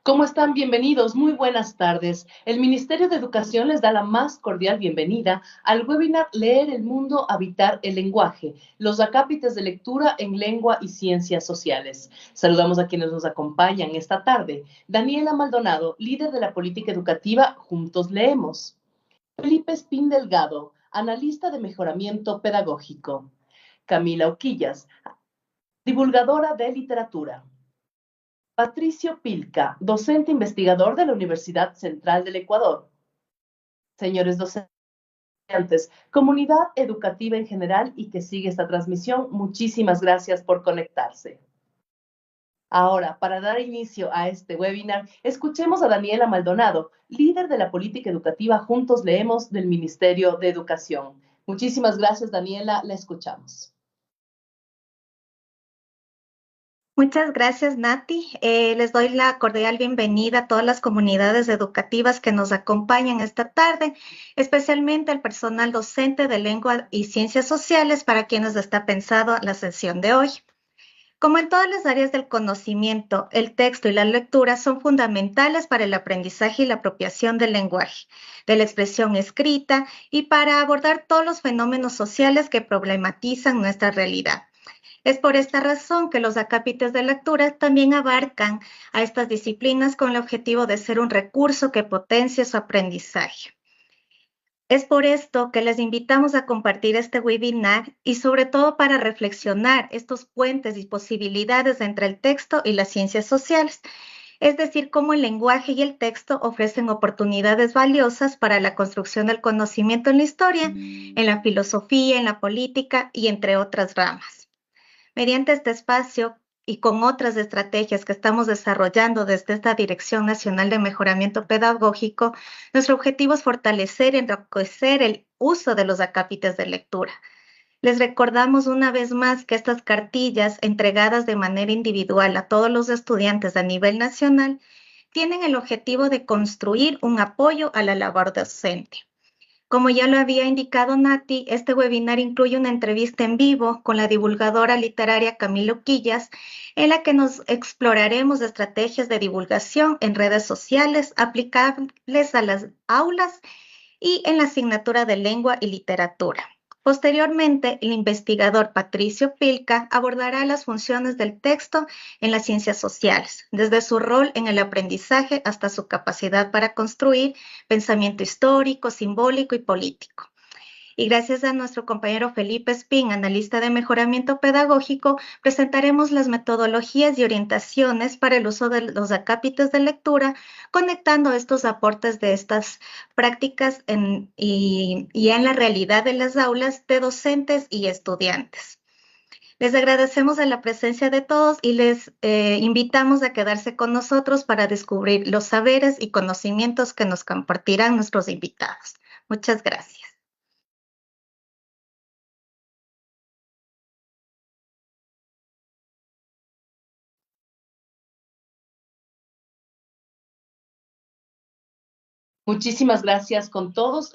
¿Cómo están? Bienvenidos, muy buenas tardes. El Ministerio de Educación les da la más cordial bienvenida al webinar Leer el Mundo, Habitar el Lenguaje, los acápites de lectura en lengua y ciencias sociales. Saludamos a quienes nos acompañan esta tarde. Daniela Maldonado, líder de la política educativa Juntos Leemos. Felipe Espín Delgado, analista de mejoramiento pedagógico. Camila Uquillas, divulgadora de literatura. Patricio Pilca, docente investigador de la Universidad Central del Ecuador. Señores docentes, comunidad educativa en general y que sigue esta transmisión, muchísimas gracias por conectarse. Ahora, para dar inicio a este webinar, escuchemos a Daniela Maldonado, líder de la política educativa Juntos Leemos del Ministerio de Educación. Muchísimas gracias, Daniela, la escuchamos. Muchas gracias, Nati. Les doy la cordial bienvenida a todas las comunidades educativas que nos acompañan esta tarde, especialmente al personal docente de lengua y ciencias sociales para quienes está pensado la sesión de hoy. Como en todas las áreas del conocimiento, el texto y la lectura son fundamentales para el aprendizaje y la apropiación del lenguaje, de la expresión escrita y para abordar todos los fenómenos sociales que problematizan nuestra realidad. Es por esta razón que los acápites de lectura también abarcan a estas disciplinas con el objetivo de ser un recurso que potencie su aprendizaje. Es por esto que les invitamos a compartir este webinar y sobre todo para reflexionar estos puentes y posibilidades entre el texto y las ciencias sociales, es decir, cómo el lenguaje y el texto ofrecen oportunidades valiosas para la construcción del conocimiento en la historia, en la filosofía, en la política y entre otras ramas. Mediante este espacio y con otras estrategias que estamos desarrollando desde esta Dirección Nacional de Mejoramiento Pedagógico, nuestro objetivo es fortalecer y enriquecer el uso de los acápites de lectura. Les recordamos una vez más que estas cartillas entregadas de manera individual a todos los estudiantes a nivel nacional tienen el objetivo de construir un apoyo a la labor docente. Como ya lo había indicado Nati, este webinar incluye una entrevista en vivo con la divulgadora literaria Camila Uquillas, en la que nos exploraremos estrategias de divulgación en redes sociales aplicables a las aulas y en la asignatura de lengua y literatura. Posteriormente, el investigador Patricio Pilca abordará las funciones del texto en las ciencias sociales, desde su rol en el aprendizaje hasta su capacidad para construir pensamiento histórico, simbólico y político. Y gracias a nuestro compañero Felipe Espín, analista de mejoramiento pedagógico, presentaremos las metodologías y orientaciones para el uso de los acápites de lectura, conectando estos aportes de estas prácticas y en la realidad de las aulas de docentes y estudiantes. Les agradecemos la presencia de todos y les invitamos a quedarse con nosotros para descubrir los saberes y conocimientos que nos compartirán nuestros invitados. Muchas gracias. Muchísimas gracias con todos.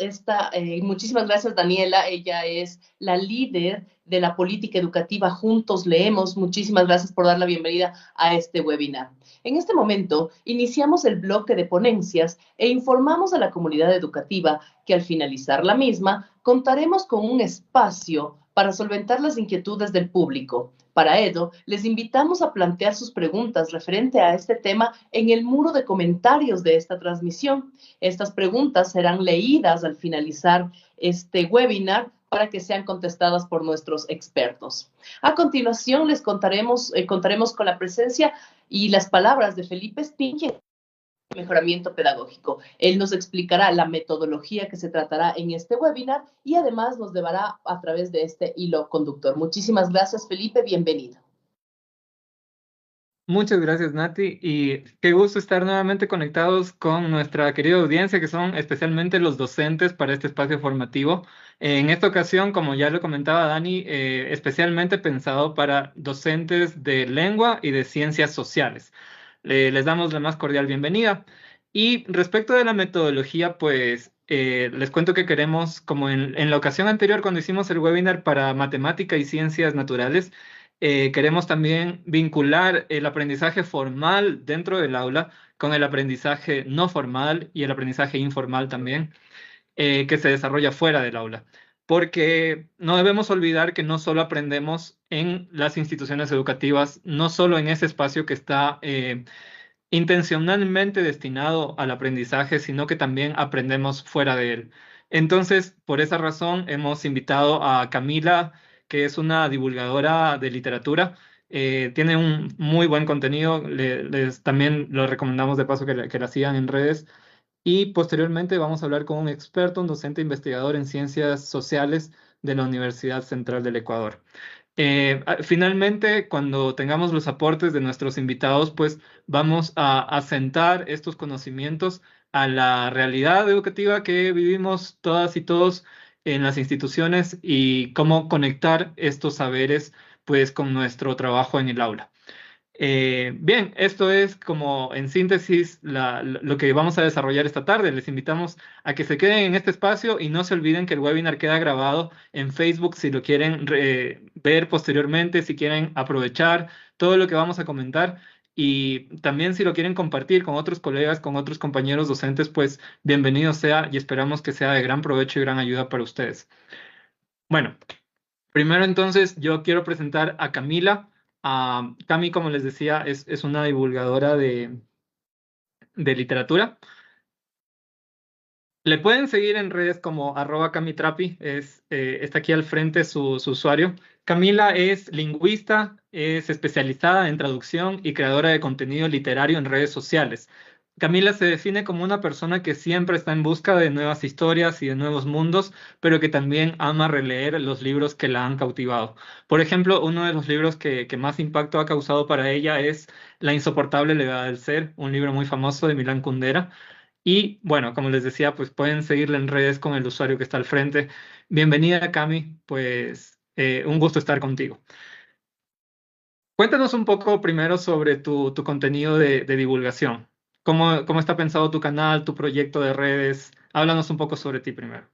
Muchísimas gracias, Daniela. Ella es la líder de la política educativa Juntos Leemos. Muchísimas gracias por dar la bienvenida a este webinar. En este momento, iniciamos el bloque de ponencias e informamos a la comunidad educativa que al finalizar la misma, contaremos con un espacio para solventar las inquietudes del público. Para ello, les invitamos a plantear sus preguntas referente a este tema en el muro de comentarios de esta transmisión. Estas preguntas serán leídas al finalizar este webinar para que sean contestadas por nuestros expertos. A continuación, les contaremos con la presencia y las palabras de Felipe Espín, mejoramiento pedagógico. Él nos explicará la metodología que se tratará en este webinar y además nos llevará a través de este hilo conductor. Muchísimas gracias, Felipe. Bienvenido. Muchas gracias, Nati, y qué gusto estar nuevamente conectados con nuestra querida audiencia, que son especialmente los docentes para este espacio formativo. En esta ocasión, como ya lo comentaba Dani, especialmente pensado para docentes de lengua y de ciencias sociales. Les damos la más cordial bienvenida. Y respecto de la metodología, pues les cuento que queremos, como en la ocasión anterior cuando hicimos el webinar para matemática y ciencias naturales, Queremos también vincular el aprendizaje formal dentro del aula con el aprendizaje no formal y el aprendizaje informal también, que se desarrolla fuera del aula. Porque no debemos olvidar que no solo aprendemos en las instituciones educativas, no solo en ese espacio que está intencionalmente destinado al aprendizaje, sino que también aprendemos fuera de él. Entonces, por esa razón, hemos invitado a Camila, que es una divulgadora de literatura. Tiene un muy buen contenido, también lo recomendamos de paso que la sigan en redes. Y posteriormente vamos a hablar con un experto, un docente investigador en ciencias sociales de la Universidad Central del Ecuador. Finalmente, cuando tengamos los aportes de nuestros invitados, pues vamos a asentar estos conocimientos a la realidad educativa que vivimos todas y todos en las instituciones y cómo conectar estos saberes pues con nuestro trabajo en el aula. Bien, esto es como en síntesis lo que vamos a desarrollar esta tarde. Les invitamos a que se queden en este espacio y no se olviden que el webinar queda grabado en Facebook si lo quieren ver posteriormente, si quieren aprovechar todo lo que vamos a comentar y también si lo quieren compartir con otros colegas, con otros compañeros docentes, pues bienvenido sea y esperamos que sea de gran provecho y gran ayuda para ustedes. Bueno. Primero, entonces, yo quiero presentar a Camila. Cami, como les decía, es una divulgadora de literatura. Le pueden seguir en redes como @camitrapi, está aquí al frente su usuario. Camila es lingüista, es especializada en traducción y creadora de contenido literario en redes sociales. Camila se define como una persona que siempre está en busca de nuevas historias y de nuevos mundos, pero que también ama releer los libros que la han cautivado. Por ejemplo, uno de los libros que más impacto ha causado para ella es La insoportable levedad del ser, un libro muy famoso de Milán Kundera. Y bueno, como les decía, pues pueden seguirle en redes con el usuario que está al frente. Bienvenida, Cami, pues un gusto estar contigo. Cuéntanos un poco primero sobre tu contenido de divulgación. ¿Cómo está pensado tu canal, tu proyecto de redes? Háblanos un poco sobre ti primero.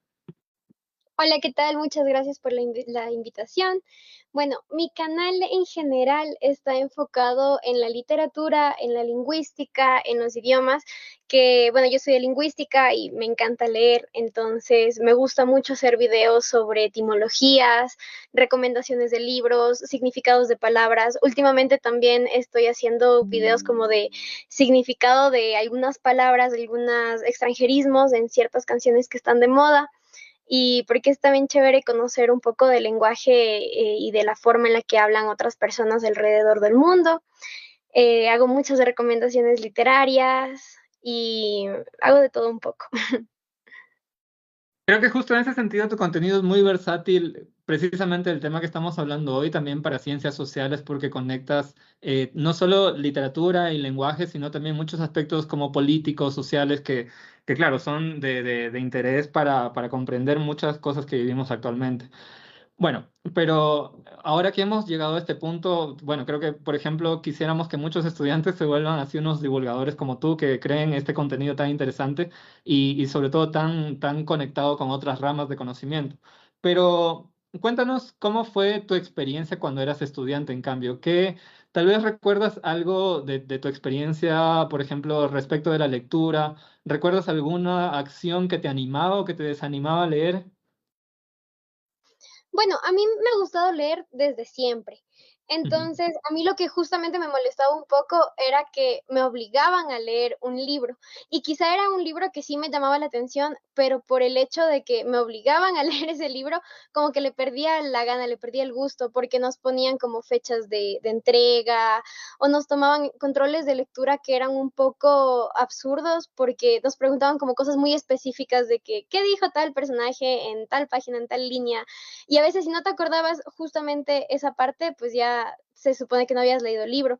Hola, ¿qué tal? Muchas gracias por la invitación. Bueno, mi canal en general está enfocado en la literatura, en la lingüística, en los idiomas, que bueno, yo soy de lingüística y me encanta leer, entonces me gusta mucho hacer videos sobre etimologías, recomendaciones de libros, significados de palabras. Últimamente también estoy haciendo videos como de significado de algunas palabras, de algunos extranjerismos en ciertas canciones que están de moda y porque es también chévere conocer un poco del lenguaje y de la forma en la que hablan otras personas alrededor del mundo. Hago muchas recomendaciones literarias y hago de todo un poco. Creo que justo en ese sentido tu contenido es muy versátil, precisamente el tema que estamos hablando hoy también para ciencias sociales, porque conectas no solo literatura y lenguaje, sino también muchos aspectos como políticos, sociales, que claro, son de interés para comprender muchas cosas que vivimos actualmente. Bueno, pero ahora que hemos llegado a este punto, bueno, creo que, por ejemplo, quisiéramos que muchos estudiantes se vuelvan así unos divulgadores como tú, que creen este contenido tan interesante y sobre todo tan conectado con otras ramas de conocimiento. Pero cuéntanos cómo fue tu experiencia cuando eras estudiante, en cambio, que tal vez recuerdas algo de tu experiencia, por ejemplo, respecto de la lectura, ¿recuerdas alguna acción que te animaba o que te desanimaba a leer? Bueno, a mí me ha gustado leer desde siempre. Ujú. Entonces, a mí lo que justamente me molestaba un poco era que me obligaban a leer un libro. Y quizá era un libro que sí me llamaba la atención, pero por el hecho de que me obligaban a leer ese libro, como que le perdía la gana, le perdía el gusto, porque nos ponían como fechas de entrega o nos tomaban controles de lectura que eran un poco absurdos, porque nos preguntaban como cosas muy específicas de que, ¿qué dijo tal personaje en tal página, en tal línea? Y a veces si no te acordabas justamente esa parte, pues ya se supone que no habías leído el libro.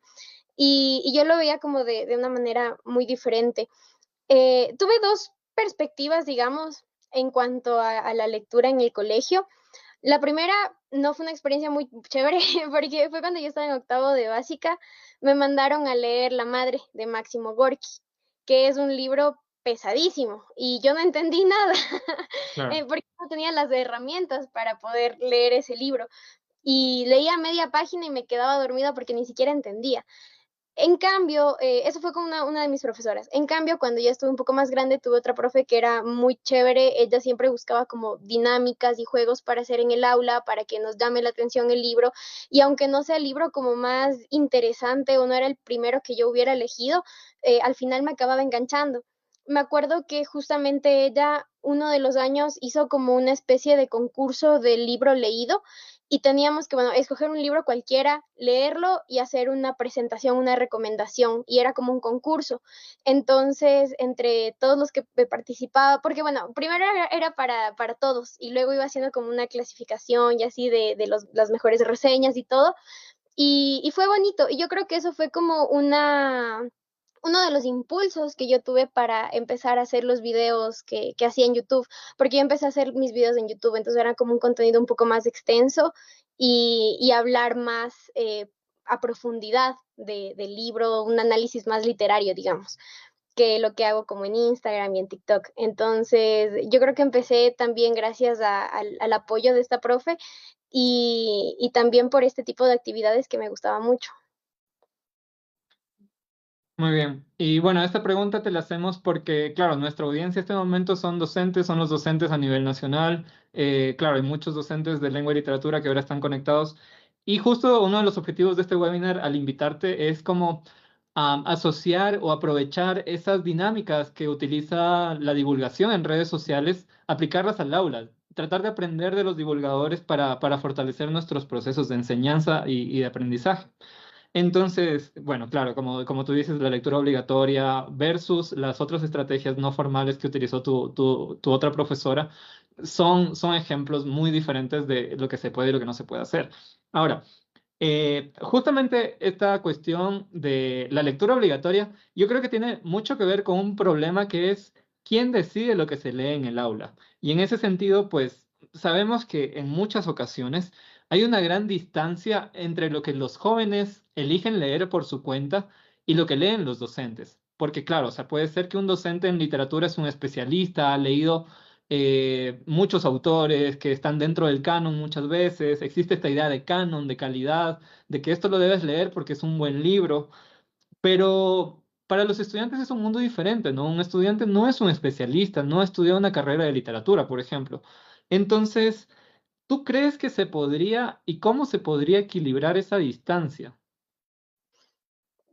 Y yo lo veía como de una manera muy diferente. Tuve dos perspectivas, digamos, en cuanto a la lectura en el colegio. La primera no fue una experiencia muy chévere, porque fue cuando yo estaba en octavo de básica, me mandaron a leer La madre de Máximo Gorki, que es un libro pesadísimo y yo no entendí nada, Claro. porque no tenía las herramientas para poder leer ese libro. y leía media página y me quedaba dormida porque ni siquiera entendía. En cambio, eso fue con una de mis profesoras. En cambio, cuando ya estuve un poco más grande, tuve otra profe que era muy chévere. Ella siempre buscaba como dinámicas y juegos para hacer en el aula, para que nos llame la atención el libro. Y aunque no sea el libro como más interesante o no era el primero que yo hubiera elegido, al final me acababa enganchando. Me acuerdo que justamente ella, uno de los años, hizo como una especie de concurso del libro leído y teníamos que, bueno, escoger un libro cualquiera, leerlo y hacer una presentación, una recomendación, y era como un concurso. Entonces, entre todos los que participaba, porque bueno, primero era para todos y luego iba haciendo como una clasificación y así de las mejores reseñas y todo, y fue bonito, y yo creo que eso fue como uno de los impulsos que yo tuve para empezar a hacer los videos que hacía en YouTube, porque yo empecé a hacer mis videos en YouTube, entonces era como un contenido un poco más extenso y hablar más a profundidad del libro, un análisis más literario, digamos, que lo que hago como en Instagram y en TikTok. Entonces, yo creo que empecé también gracias al apoyo de esta profe y también por este tipo de actividades que me gustaba mucho. Muy bien. Y bueno, esta pregunta te la hacemos porque, claro, nuestra audiencia en este momento son docentes, son los docentes a nivel nacional. Claro, hay muchos docentes de lengua y literatura que ahora están conectados. Y justo uno de los objetivos de este webinar al invitarte es como asociar o aprovechar esas dinámicas que utiliza la divulgación en redes sociales, aplicarlas al aula. Tratar de aprender de los divulgadores para fortalecer nuestros procesos de enseñanza y de aprendizaje. Entonces, bueno, claro, como tú dices, la lectura obligatoria versus las otras estrategias no formales que utilizó tu otra profesora son ejemplos muy diferentes de lo que se puede y lo que no se puede hacer. Ahora, justamente esta cuestión de la lectura obligatoria, yo creo que tiene mucho que ver con un problema que es quién decide lo que se lee en el aula. Y en ese sentido, pues sabemos que en muchas ocasiones hay una gran distancia entre lo que los jóvenes eligen leer por su cuenta y lo que leen los docentes. Porque claro, o sea, puede ser que un docente en literatura es un especialista, ha leído muchos autores que están dentro del canon muchas veces, existe esta idea de canon, de calidad, de que esto lo debes leer porque es un buen libro, pero para los estudiantes es un mundo diferente, ¿no? Un estudiante no es un especialista, no ha estudiado una carrera de literatura, por ejemplo. Entonces, ¿tú crees que se podría y cómo se podría equilibrar esa distancia?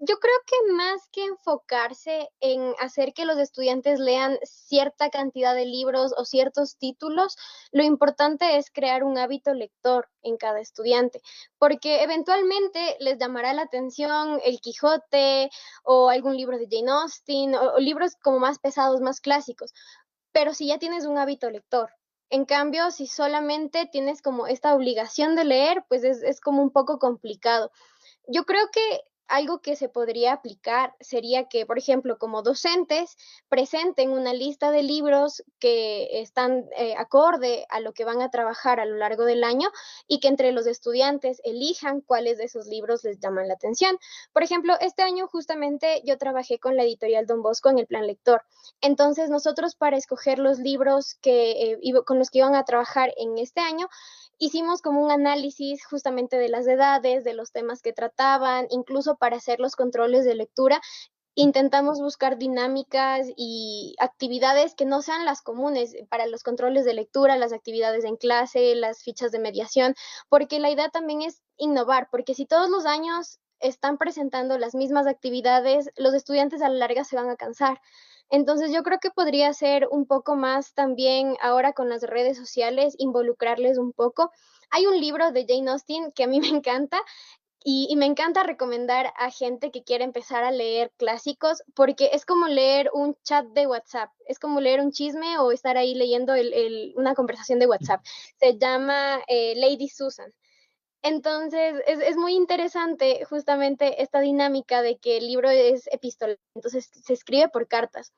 Yo creo que más que enfocarse en hacer que los estudiantes lean cierta cantidad de libros o ciertos títulos, lo importante es crear un hábito lector en cada estudiante, porque eventualmente les llamará la atención El Quijote o algún libro de Jane Austen o libros como más pesados, más clásicos, pero si ya tienes un hábito lector. En cambio, si solamente tienes como esta obligación de leer, pues es como un poco complicado. Yo creo que algo que se podría aplicar sería que, por ejemplo, como docentes, presenten una lista de libros que están acorde a lo que van a trabajar a lo largo del año y que entre los estudiantes elijan cuáles de esos libros les llaman la atención. Por ejemplo, este año justamente yo trabajé con la editorial Don Bosco en el plan lector. Entonces, nosotros para escoger los libros con los que iban a trabajar en este año, hicimos como un análisis justamente de las edades, de los temas que trataban, incluso para hacer los controles de lectura. Intentamos buscar dinámicas y actividades que no sean las comunes para los controles de lectura, las actividades en clase, las fichas de mediación, porque la idea también es innovar, porque si todos los años están presentando las mismas actividades, los estudiantes a la larga se van a cansar. Entonces yo creo que podría ser un poco más también ahora con las redes sociales, involucrarles un poco. Hay un libro de Jane Austen que a mí me encanta y me encanta recomendar a gente que quiere empezar a leer clásicos porque es como leer un chat de WhatsApp, es como leer un chisme o estar ahí leyendo una conversación de WhatsApp. Se llama Lady Susan. Entonces, es muy interesante justamente esta dinámica de que el libro es epistolar, entonces se escribe por cartas.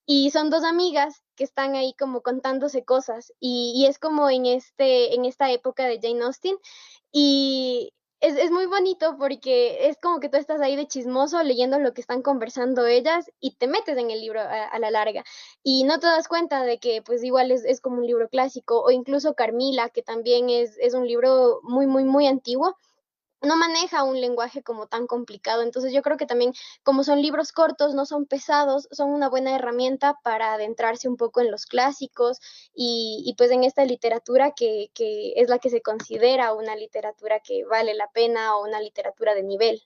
Y son dos amigas que están ahí como contándose cosas y es como en esta época de Jane Austen y es muy bonito porque es como que tú estás ahí de chismoso leyendo lo que están conversando ellas y te metes en el libro a la larga. Y no te das cuenta de que pues igual es como un libro clásico, o incluso Carmila, que también es un libro muy, muy, muy antiguo, no maneja un lenguaje como tan complicado. Entonces yo creo que también como son libros cortos, no son pesados, son una buena herramienta para adentrarse un poco en los clásicos y pues en esta literatura que es la que se considera una literatura que vale la pena o una literatura de nivel.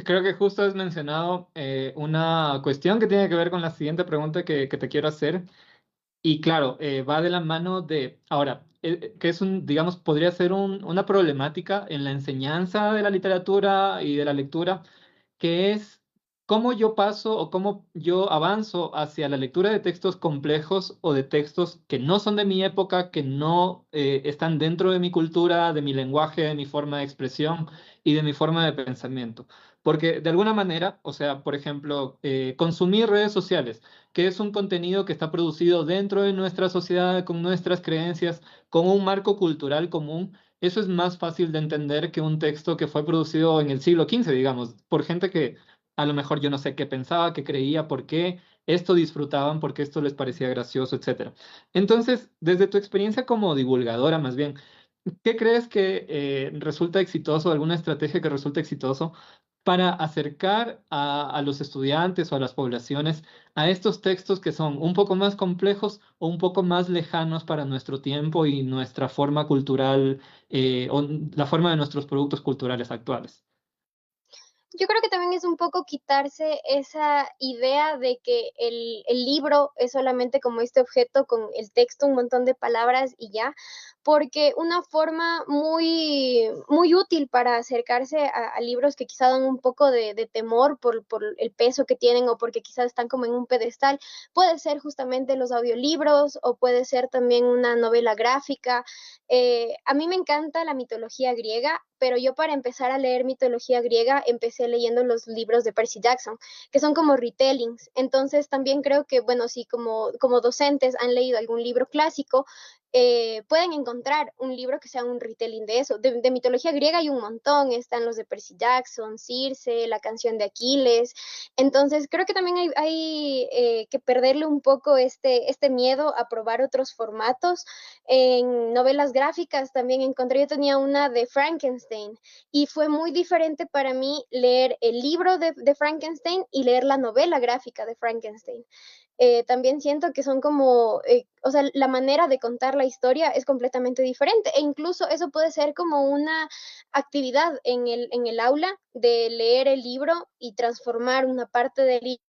Creo que justo has mencionado una cuestión que tiene que ver con la siguiente pregunta que te quiero hacer. Y claro, va de la mano de, ahora, que es un, digamos, podría ser una problemática en la enseñanza de la literatura y de la lectura, que es cómo yo paso o cómo yo avanzo hacia la lectura de textos complejos o de textos que no son de mi época, que no están dentro de mi cultura, de mi lenguaje, de mi forma de expresión y de mi forma de pensamiento. Porque de alguna manera, o sea, por ejemplo, consumir redes sociales, que es un contenido que está producido dentro de nuestra sociedad, con nuestras creencias, con un marco cultural común. Eso es más fácil de entender que un texto que fue producido en el siglo XV, digamos, por gente que a lo mejor yo no sé qué pensaba, qué creía, por qué esto disfrutaban, por qué esto les parecía gracioso, etcétera. Entonces, desde tu experiencia como divulgadora, más bien, ¿qué crees que resulta exitoso, alguna estrategia que resulta exitoso para acercar a los estudiantes o a las poblaciones a estos textos que son un poco más complejos o un poco más lejanos para nuestro tiempo y nuestra forma cultural o la forma de nuestros productos culturales actuales? Yo creo que también es un poco quitarse esa idea de que el libro es solamente como este objeto con el texto, un montón de palabras y ya, porque una forma muy, muy útil para acercarse a libros que quizá dan un poco de temor por el peso que tienen o porque quizás están como en un pedestal, puede ser justamente los audiolibros o puede ser también una novela gráfica. A mí me encanta la mitología griega, pero yo para empezar a leer mitología griega empecé leyendo los libros de Percy Jackson, que son como retellings. Entonces también creo que, bueno, si como docentes han leído algún libro clásico, pueden encontrar un libro que sea un retelling de eso. De mitología griega hay un montón, están los de Percy Jackson, Circe, la canción de Aquiles. Entonces creo que también hay que perderle un poco este miedo a probar otros formatos. En novelas gráficas también encontré, yo tenía una de Frankenstein y fue muy diferente para mí leer el libro de Frankenstein y leer la novela gráfica de Frankenstein. También siento que son como, o sea, la manera de contar la historia es completamente diferente e incluso eso puede ser como una actividad en el aula de leer el libro y transformar una parte del libro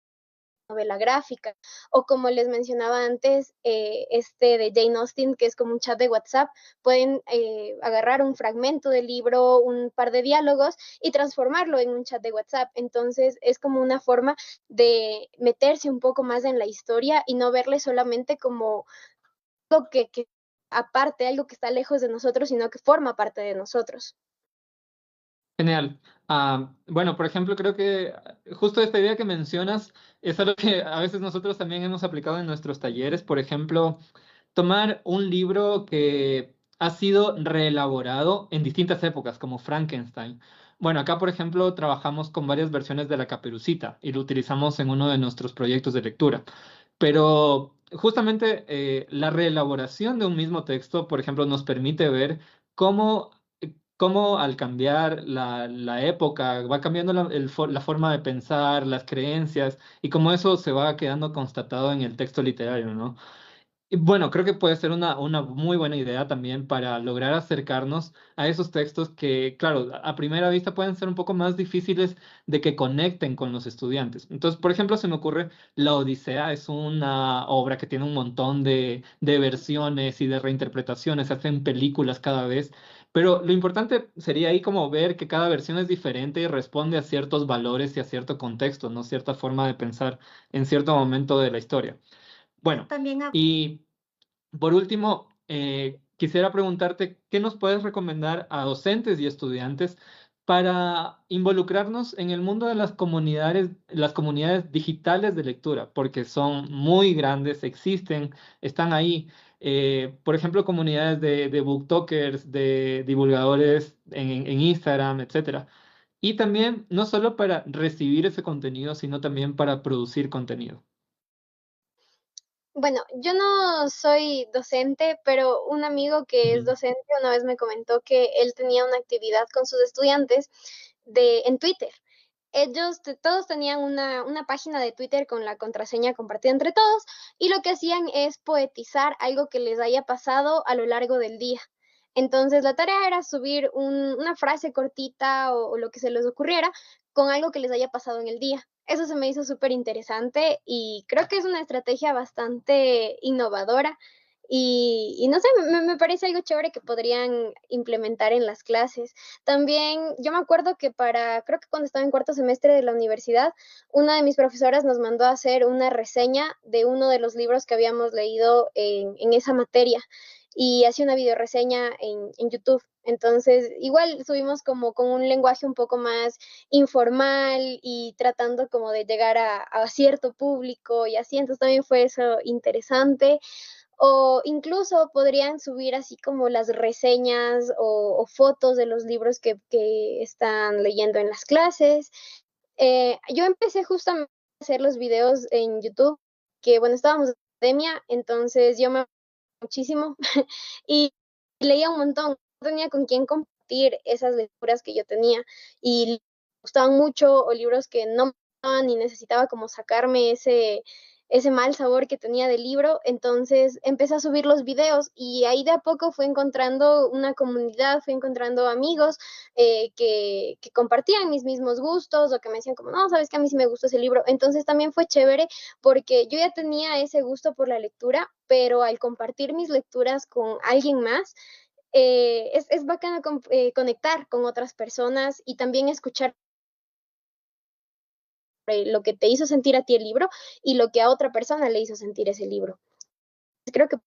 novela gráfica, o como les mencionaba antes, este de Jane Austen, que es como un chat de WhatsApp, pueden agarrar un fragmento del libro, un par de diálogos y transformarlo en un chat de WhatsApp. Entonces es como una forma de meterse un poco más en la historia y no verle solamente como algo que aparte, algo que está lejos de nosotros, sino que forma parte de nosotros. Genial. Bueno, por ejemplo, creo que justo esta idea que mencionas es algo que a veces nosotros también hemos aplicado en nuestros talleres. Por ejemplo, tomar un libro que ha sido reelaborado en distintas épocas, como Frankenstein. Bueno, acá, por ejemplo, trabajamos con varias versiones de La Caperucita y lo utilizamos en uno de nuestros proyectos de lectura. Pero justamente la reelaboración de un mismo texto, por ejemplo, nos permite ver cómo cómo al cambiar la época va cambiando la forma de pensar, las creencias, y cómo eso se va quedando constatado en el texto literario, ¿no? Y bueno, creo que puede ser una muy buena idea también para lograr acercarnos a esos textos que, claro, a primera vista pueden ser un poco más difíciles de que conecten con los estudiantes. Entonces, por ejemplo, se me ocurre, La Odisea es una obra que tiene un montón de versiones y de reinterpretaciones, se hacen películas cada vez, pero lo importante sería ahí como ver que cada versión es diferente y responde a ciertos valores y a cierto contexto, ¿no? Cierta forma de pensar en cierto momento de la historia. Bueno, También y por último, quisiera preguntarte, ¿qué nos puedes recomendar a docentes y estudiantes para involucrarnos en el mundo de las comunidades digitales de lectura? Porque son muy grandes, existen, están ahí, Por ejemplo, comunidades de booktokers, de divulgadores en Instagram, etcétera. Y también no solo para recibir ese contenido, sino también para producir contenido. Bueno, yo no soy docente, pero un amigo que es Ujú. docente una vez me comentó que él tenía una actividad con sus estudiantes en Twitter. Todos tenían una página de Twitter con la contraseña compartida entre todos y lo que hacían es poetizar algo que les haya pasado a lo largo del día. Entonces la tarea era subir una frase cortita o lo que se les ocurriera con algo que les haya pasado en el día. Eso se me hizo súper interesante y creo que es una estrategia bastante innovadora y no sé, me parece algo chévere que podrían implementar en las clases. También yo me acuerdo que creo que cuando estaba en cuarto semestre de la universidad, una de mis profesoras nos mandó a hacer una reseña de uno de los libros que habíamos leído en esa materia y hacía una videoreseña en YouTube. Entonces, igual subimos como con un lenguaje un poco más informal y tratando como de llegar a cierto público y así. Entonces también fue eso interesante. O incluso podrían subir así como las reseñas o fotos de los libros que están leyendo en las clases. Yo empecé justamente a hacer los videos en YouTube, que bueno, estábamos en pandemia, entonces yo me muchísimo y leía un montón, no tenía con quién compartir esas lecturas que yo tenía y me gustaban mucho o libros que no me gustaban y necesitaba como sacarme ese mal sabor que tenía del libro, entonces empecé a subir los videos y ahí de a poco fui encontrando una comunidad, fui encontrando amigos que compartían mis mismos gustos o que me decían como, no, sabes que a mí sí me gustó ese libro, entonces también fue chévere porque yo ya tenía ese gusto por la lectura, pero al compartir mis lecturas con alguien más, es bacano conectar con otras personas y también escuchar lo que te hizo sentir a ti el libro y lo que a otra persona le hizo sentir ese libro. Creo que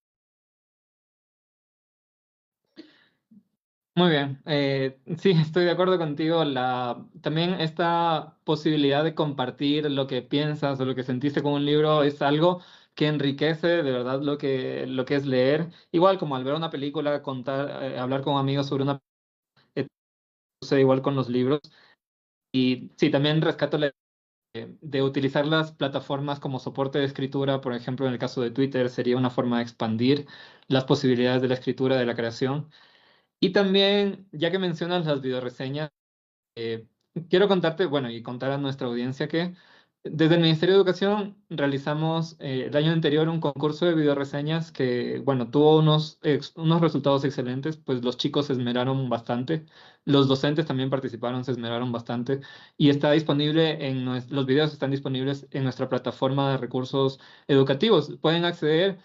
Muy bien, sí, estoy de acuerdo contigo. También esta posibilidad de compartir lo que piensas o lo que sentiste con un libro es algo que enriquece de verdad lo que es leer. Igual como al ver una película, contar, hablar con amigos sobre una sucede igual con los libros. Y sí, también rescato de utilizar las plataformas como soporte de escritura, por ejemplo, en el caso de Twitter, sería una forma de expandir las posibilidades de la escritura, de la creación. Y también, ya que mencionas las videoreseñas, eh, quiero contarte, bueno, y contar a nuestra audiencia que desde el Ministerio de Educación realizamos el año anterior un concurso de videoreseñas que, bueno, tuvo unos resultados excelentes, pues los chicos se esmeraron bastante, los docentes también participaron, se esmeraron bastante, y está disponible los videos están disponibles en nuestra plataforma de recursos educativos. Pueden acceder,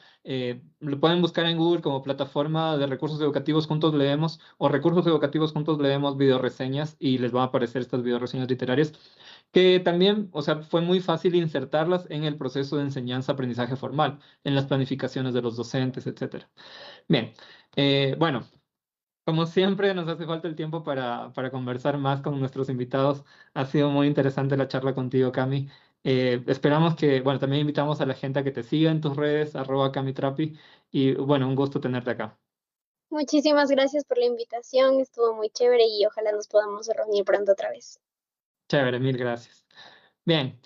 lo pueden buscar en Google como plataforma de recursos educativos Juntos Leemos o recursos educativos Juntos Leemos videoreseñas y les van a aparecer estas videoreseñas literarias que también, o sea, fue muy fácil insertarlas en el proceso de enseñanza-aprendizaje formal, en las planificaciones de los docentes, etcétera. Bien, bueno, como siempre nos hace falta el tiempo para conversar más con nuestros invitados. Ha sido muy interesante la charla contigo, Cami. Esperamos que, bueno, también invitamos a la gente a que te siga en tus redes, @CamiTrapi, y bueno, un gusto tenerte acá. muchísimas gracias por la invitación, estuvo muy chévere y ojalá nos podamos reunir pronto otra vez. Chévere, mil gracias. Bien,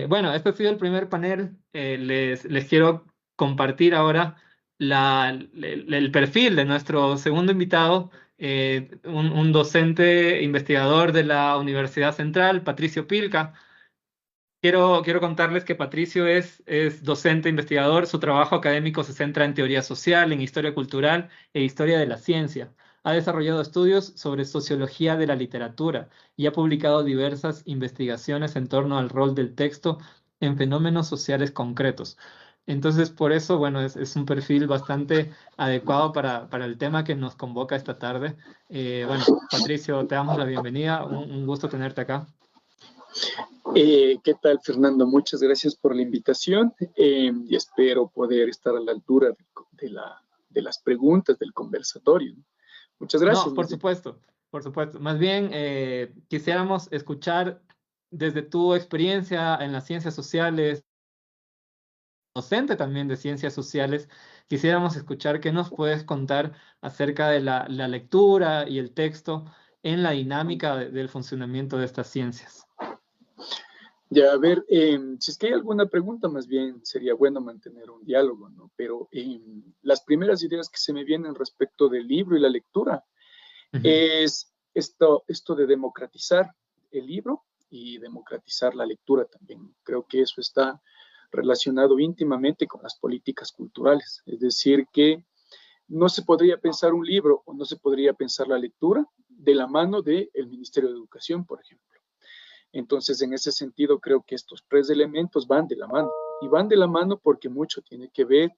bueno, este ha sido el primer panel. Les quiero compartir ahora el perfil de nuestro segundo invitado, un docente investigador de la Universidad Central, Patricio Pilca. Quiero contarles que Patricio es docente investigador. Su trabajo académico se centra en teoría social, en historia cultural e historia de la ciencia. Ha desarrollado estudios sobre sociología de la literatura y ha publicado diversas investigaciones en torno al rol del texto en fenómenos sociales concretos. Entonces, por eso, bueno, es un perfil bastante adecuado para el tema que nos convoca esta tarde. Bueno, Patricio, te damos la bienvenida. Un gusto tenerte acá. ¿Qué tal, Fernando? Muchas gracias por la invitación y espero poder estar a la altura de las preguntas del conversatorio. Muchas No, gracias. por supuesto, por supuesto. Más bien, quisiéramos escuchar desde tu experiencia en las ciencias sociales, docente también de ciencias sociales, quisiéramos escuchar qué nos puedes contar acerca de la lectura y el texto en la dinámica del funcionamiento de estas ciencias. Ya, a ver, si es que hay alguna pregunta, más bien sería bueno mantener un diálogo, ¿no? Pero las primeras ideas que se me vienen respecto del libro y la lectura es esto de democratizar el libro y democratizar la lectura también. Creo que eso está relacionado íntimamente con las políticas culturales. Es decir, que no se podría pensar un libro o no se podría pensar la lectura de la mano del Ministerio de Educación, por ejemplo. Entonces, en ese sentido, creo que estos tres elementos van de la mano. Y van de la mano porque mucho tiene que ver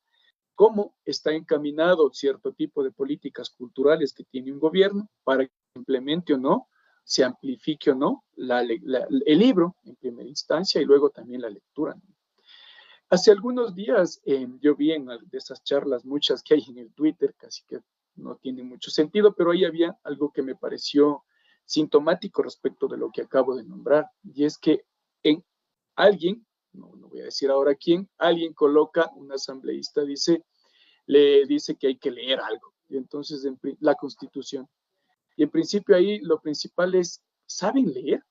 cómo está encaminado cierto tipo de políticas culturales que tiene un gobierno para que se implemente o no, se amplifique o no el libro en primera instancia y luego también la lectura, ¿no? Hace algunos días yo vi en de esas charlas, muchas que hay en el Twitter, casi que no tienen mucho sentido, pero ahí había algo que me pareció sintomático respecto de lo que acabo de nombrar, y es que en alguien, no voy a decir ahora quién, alguien coloca, un asambleísta le dice que hay que leer algo, y entonces la Constitución. Y en principio ahí lo principal es, ¿saben leer?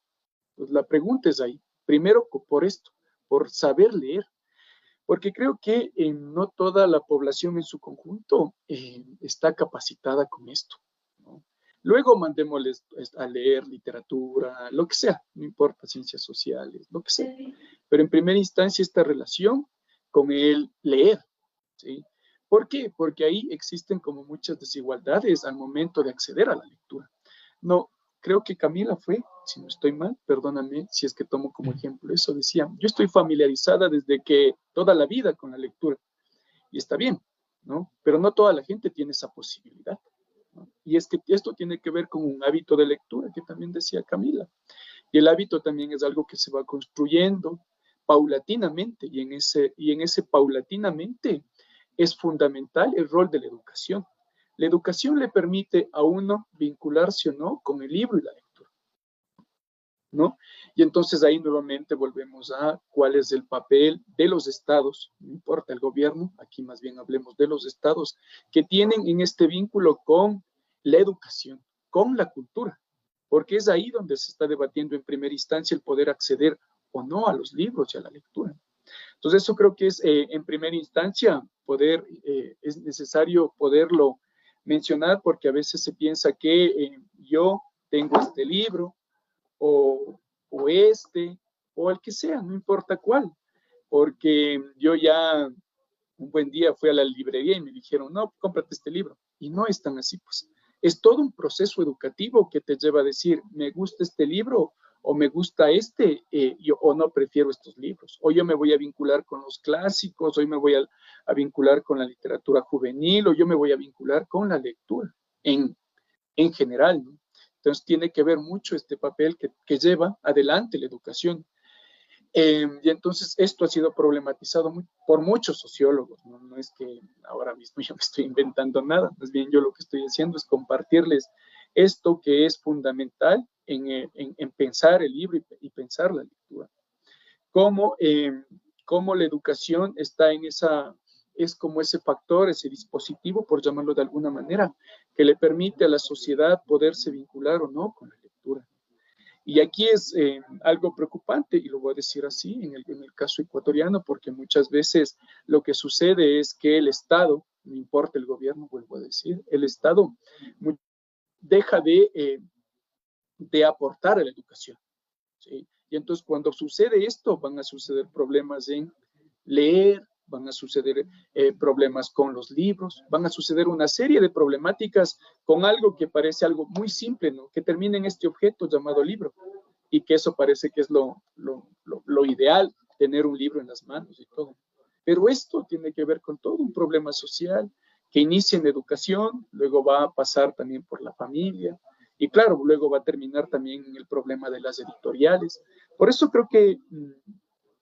Pues la pregunta es ahí, primero por esto, por saber leer. Porque creo que no toda la población en su conjunto está capacitada con esto, ¿no? Luego mandémosles a leer literatura, lo que sea, no importa, ciencias sociales, lo que sea. Pero en primera instancia esta relación con el leer, ¿sí? ¿Por qué? Porque ahí existen como muchas desigualdades al momento de acceder a la lectura. No, creo que Camila fue, si no estoy mal, perdóname si es que tomo como ejemplo eso, decía, yo estoy familiarizada desde que toda la vida con la lectura, y está bien, ¿no? Pero no toda la gente tiene esa posibilidad, ¿no? Y es que esto tiene que ver con un hábito de lectura, que también decía Camila, y el hábito también es algo que se va construyendo paulatinamente, y en ese paulatinamente es fundamental el rol de la educación. La educación le permite a uno vincularse o no con el libro y la lectura, ¿no? Y entonces ahí nuevamente volvemos a cuál es el papel de los estados, no importa el gobierno, aquí más bien hablemos de los estados, que tienen en este vínculo con la educación, con la cultura, porque es ahí donde se está debatiendo en primera instancia el poder acceder o no a los libros y a la lectura. Entonces eso creo que es en primera instancia es necesario poderlo mencionar, porque a veces se piensa que yo tengo este libro o o el que sea, no importa cuál, porque yo ya un buen día fui a la librería y me dijeron, no, cómprate este libro, y no es tan así, pues. Es todo un proceso educativo que te lleva a decir, me gusta este libro o me gusta o no prefiero estos libros, o yo me voy a vincular con los clásicos, o me voy a vincular con la literatura juvenil, o yo me voy a vincular con la lectura en general, ¿no? Entonces tiene que ver mucho este papel que lleva adelante la educación. Y entonces esto ha sido problematizado por muchos sociólogos, ¿no? No es que ahora mismo yo me estoy inventando nada, más bien yo lo que estoy haciendo es compartirles esto que es fundamental en pensar el libro y pensar la lectura. Cómo la educación está es como ese factor, ese dispositivo, por llamarlo de alguna manera, que le permite a la sociedad poderse vincular o no con la lectura. Y aquí es algo preocupante, y lo voy a decir así, en el caso ecuatoriano, porque muchas veces lo que sucede es que el Estado, no importa el gobierno, vuelvo a decir, el Estado deja de aportar a la educación, ¿sí? Y entonces cuando sucede esto, van a suceder problemas en leer, van a suceder problemas con los libros, van a suceder una serie de problemáticas con algo que parece algo muy simple, ¿no? Que termine en este objeto llamado libro, y que eso parece que es lo ideal, tener un libro en las manos y todo. Pero esto tiene que ver con todo un problema social que inicia en educación, luego va a pasar también por la familia, y claro, luego va a terminar también en el problema de las editoriales. Por eso creo que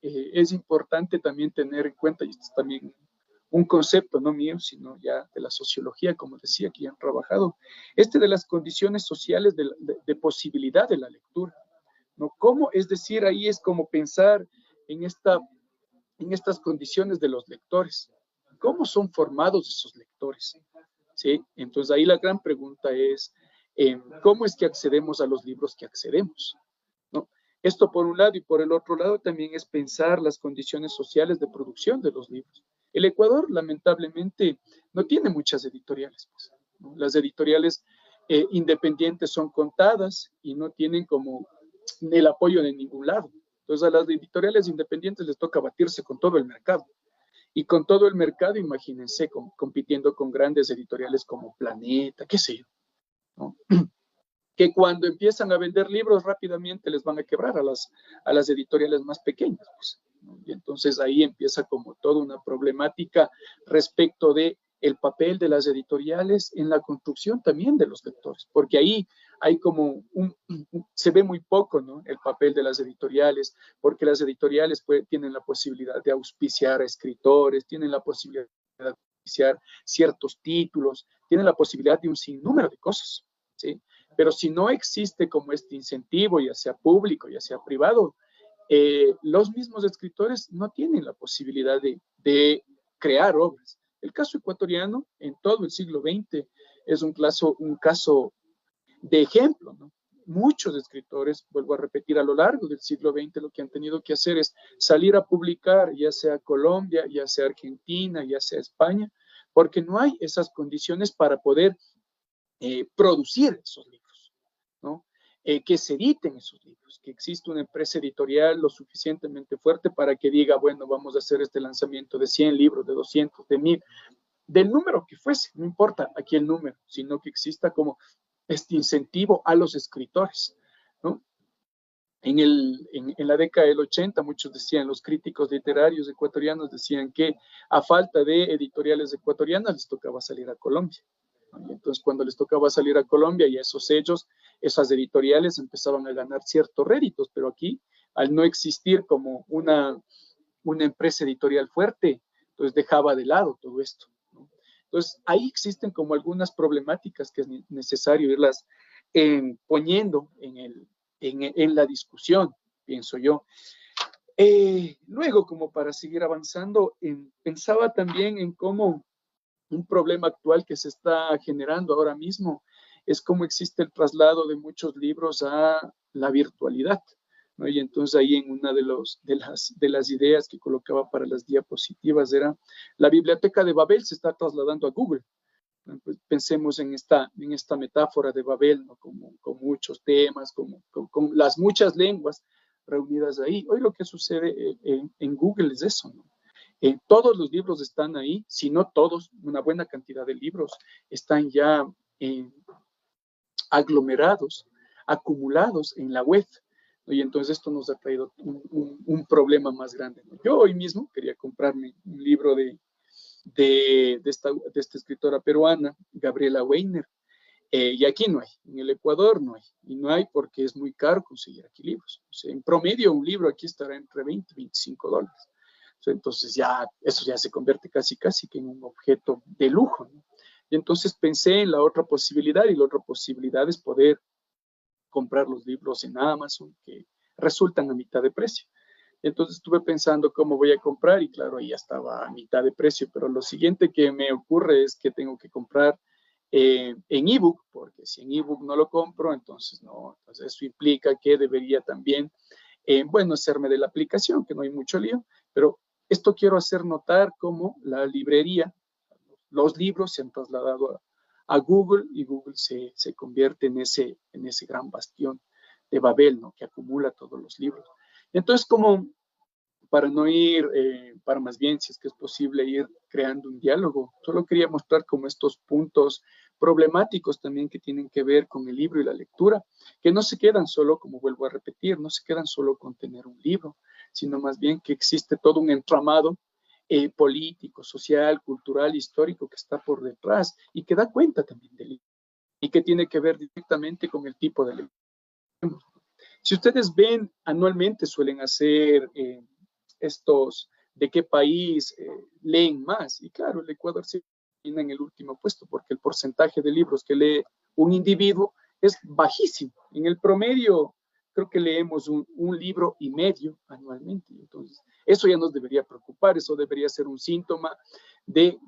es importante también tener en cuenta, y esto es también un concepto no mío, sino ya de la sociología, como decía, que han trabajado, de las condiciones sociales de posibilidad de la lectura, ¿no? ¿Cómo? Es decir, ahí es como pensar en esta en estas condiciones de los lectores. ¿Cómo son formados esos lectores? ¿Sí? Entonces ahí la gran pregunta es, ¿cómo es que accedemos a los libros que accedemos? ¿No? Esto por un lado, y por el otro lado también es pensar las condiciones sociales de producción de los libros. El Ecuador, lamentablemente, no tiene muchas editoriales, pues, ¿no? Las editoriales independientes son contadas y no tienen como el apoyo de ningún lado. Entonces a las editoriales independientes les toca batirse con todo el mercado. Y con todo el mercado, imagínense, compitiendo con grandes editoriales como Planeta, qué sé yo, ¿no? Que cuando empiezan a vender libros rápidamente les van a quebrar a las editoriales más pequeñas, pues, ¿no? Y entonces ahí empieza como toda una problemática respecto de el papel de las editoriales en la construcción también de los lectores, porque ahí hay como se ve muy poco, ¿no? El papel de las editoriales, porque las editoriales tienen la posibilidad de auspiciar a escritores, tienen la posibilidad de auspiciar ciertos títulos, tienen la posibilidad de un sinnúmero de cosas, ¿sí? Pero si no existe como este incentivo, ya sea público, ya sea privado, los mismos escritores no tienen la posibilidad de crear obras. El caso ecuatoriano en todo el siglo XX es un caso de ejemplo, ¿no? Muchos escritores, vuelvo a repetir, a lo largo del siglo XX lo que han tenido que hacer es salir a publicar, ya sea Colombia, ya sea Argentina, ya sea España, porque no hay esas condiciones para poder producir esos libros, ¿no? Que se editen esos libros, que exista una empresa editorial lo suficientemente fuerte para que diga, bueno, vamos a hacer este lanzamiento de 100 libros, de 200, de 1000, del número que fuese, no importa aquí el número, sino que exista como este incentivo a los escritores, ¿no? En la década del 80, muchos decían, los críticos literarios ecuatorianos decían que a falta de editoriales ecuatorianas les tocaba salir a Colombia. Y entonces cuando les tocaba salir a Colombia y a esos sellos, esas editoriales empezaban a ganar ciertos réditos, pero aquí, al no existir como una empresa editorial fuerte, entonces dejaba de lado todo esto, ¿no? Entonces ahí existen como algunas problemáticas que es necesario irlas poniendo en la discusión, pienso yo. Luego, como para seguir avanzando, pensaba también en cómo un problema actual que se está generando ahora mismo es cómo existe el traslado de muchos libros a la virtualidad, ¿no? Y entonces ahí en una de las ideas que colocaba para las diapositivas era la biblioteca de Babel se está trasladando a Google. Pues pensemos en esta metáfora de Babel, ¿no? Con muchos temas, con las muchas lenguas reunidas ahí. Hoy lo que sucede en Google es eso, ¿no? Todos los libros están ahí, si no todos, una buena cantidad de libros están ya aglomerados, acumulados en la web, ¿no? Y entonces esto nos ha traído un problema más grande, ¿no? Yo hoy mismo quería comprarme un libro de esta escritora peruana, Gabriela Weiner, y aquí no hay, en el Ecuador no hay, y no hay porque es muy caro conseguir aquí libros. O sea, en promedio un libro aquí estará entre 20 y 25 dólares. Entonces eso ya se convierte casi que en un objeto de lujo, ¿no? Y entonces pensé en la otra posibilidad, y la otra posibilidad es poder comprar los libros en Amazon, que resultan a mitad de precio. Entonces estuve pensando cómo voy a comprar, y claro, ahí ya estaba a mitad de precio, pero lo siguiente que me ocurre es que tengo que comprar en ebook, porque si en ebook no lo compro, entonces no, entonces eso implica que debería también, bueno, hacerme de la aplicación, que no hay mucho lío, pero esto quiero hacer notar cómo la librería, los libros se han trasladado a Google, y Google se convierte en ese gran bastión de Babel, ¿no? Que acumula todos los libros. Entonces, como para no ir, para más bien, si es que es posible, ir creando un diálogo, solo quería mostrar como estos puntos problemáticos también que tienen que ver con el libro y la lectura, que no se quedan solo, como vuelvo a repetir, no se quedan solo con tener un libro, sino más bien que existe todo un entramado político, social, cultural, histórico que está por detrás y que da cuenta también del libro y que tiene que ver directamente con el tipo de lectura. Si ustedes ven, anualmente suelen hacer estos de qué país leen más, y claro, el Ecuador se viene en el último puesto porque el porcentaje de libros que lee un individuo es bajísimo. En el promedio creo que leemos un libro y medio anualmente. Entonces, eso ya nos debería preocupar, eso debería ser un síntoma de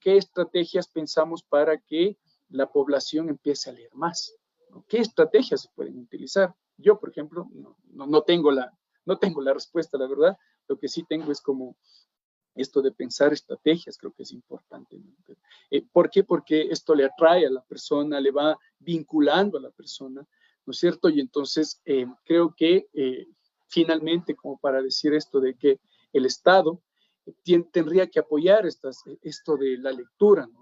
qué estrategias pensamos para que la población empiece a leer más, ¿no? ¿Qué estrategias se pueden utilizar? Yo, por ejemplo, no tengo la respuesta, la verdad. Lo que sí tengo es como esto de pensar estrategias, creo que es importante, ¿no? ¿Por qué? Porque esto le atrae a la persona, le va vinculando a la persona, ¿no es cierto? Y entonces creo que finalmente, como para decir esto de que el Estado tendría que apoyar esto de la lectura, ¿no?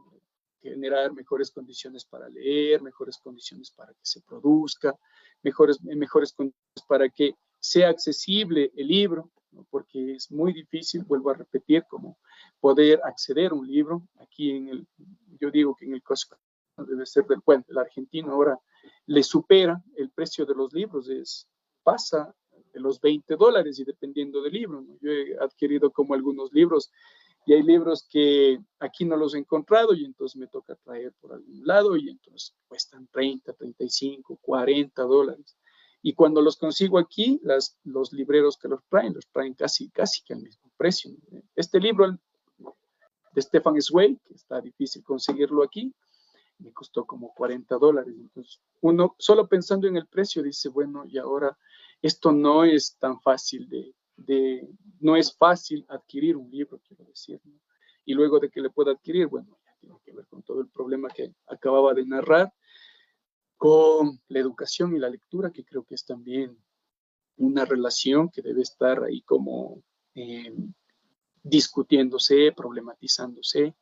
Generar mejores condiciones para leer, mejores condiciones para que se produzca, mejores condiciones para que sea accesible el libro, ¿no? Porque es muy difícil, vuelvo a repetir, como poder acceder a un libro. Aquí yo digo que en el caso debe ser bueno, el argentino ahora le supera el precio de los libros, pasa de los $20 y dependiendo del libro, ¿no? Yo he adquirido como algunos libros y hay libros que aquí no los he encontrado y entonces me toca traer por algún lado y entonces cuestan 30, 35, $40. Y cuando los consigo aquí, los libreros que los traen casi que al mismo precio. Este libro de Stefan Zweig, que está difícil conseguirlo aquí, me costó como $40. Entonces, uno solo pensando en el precio dice, bueno, y ahora esto no es tan fácil no es fácil adquirir un libro, quiero decir, ¿no? Y luego de que le pueda adquirir, bueno, ya tiene que ver con todo el problema que acababa de narrar, con la educación y la lectura, que creo que es también una relación que debe estar ahí como discutiéndose, problematizándose.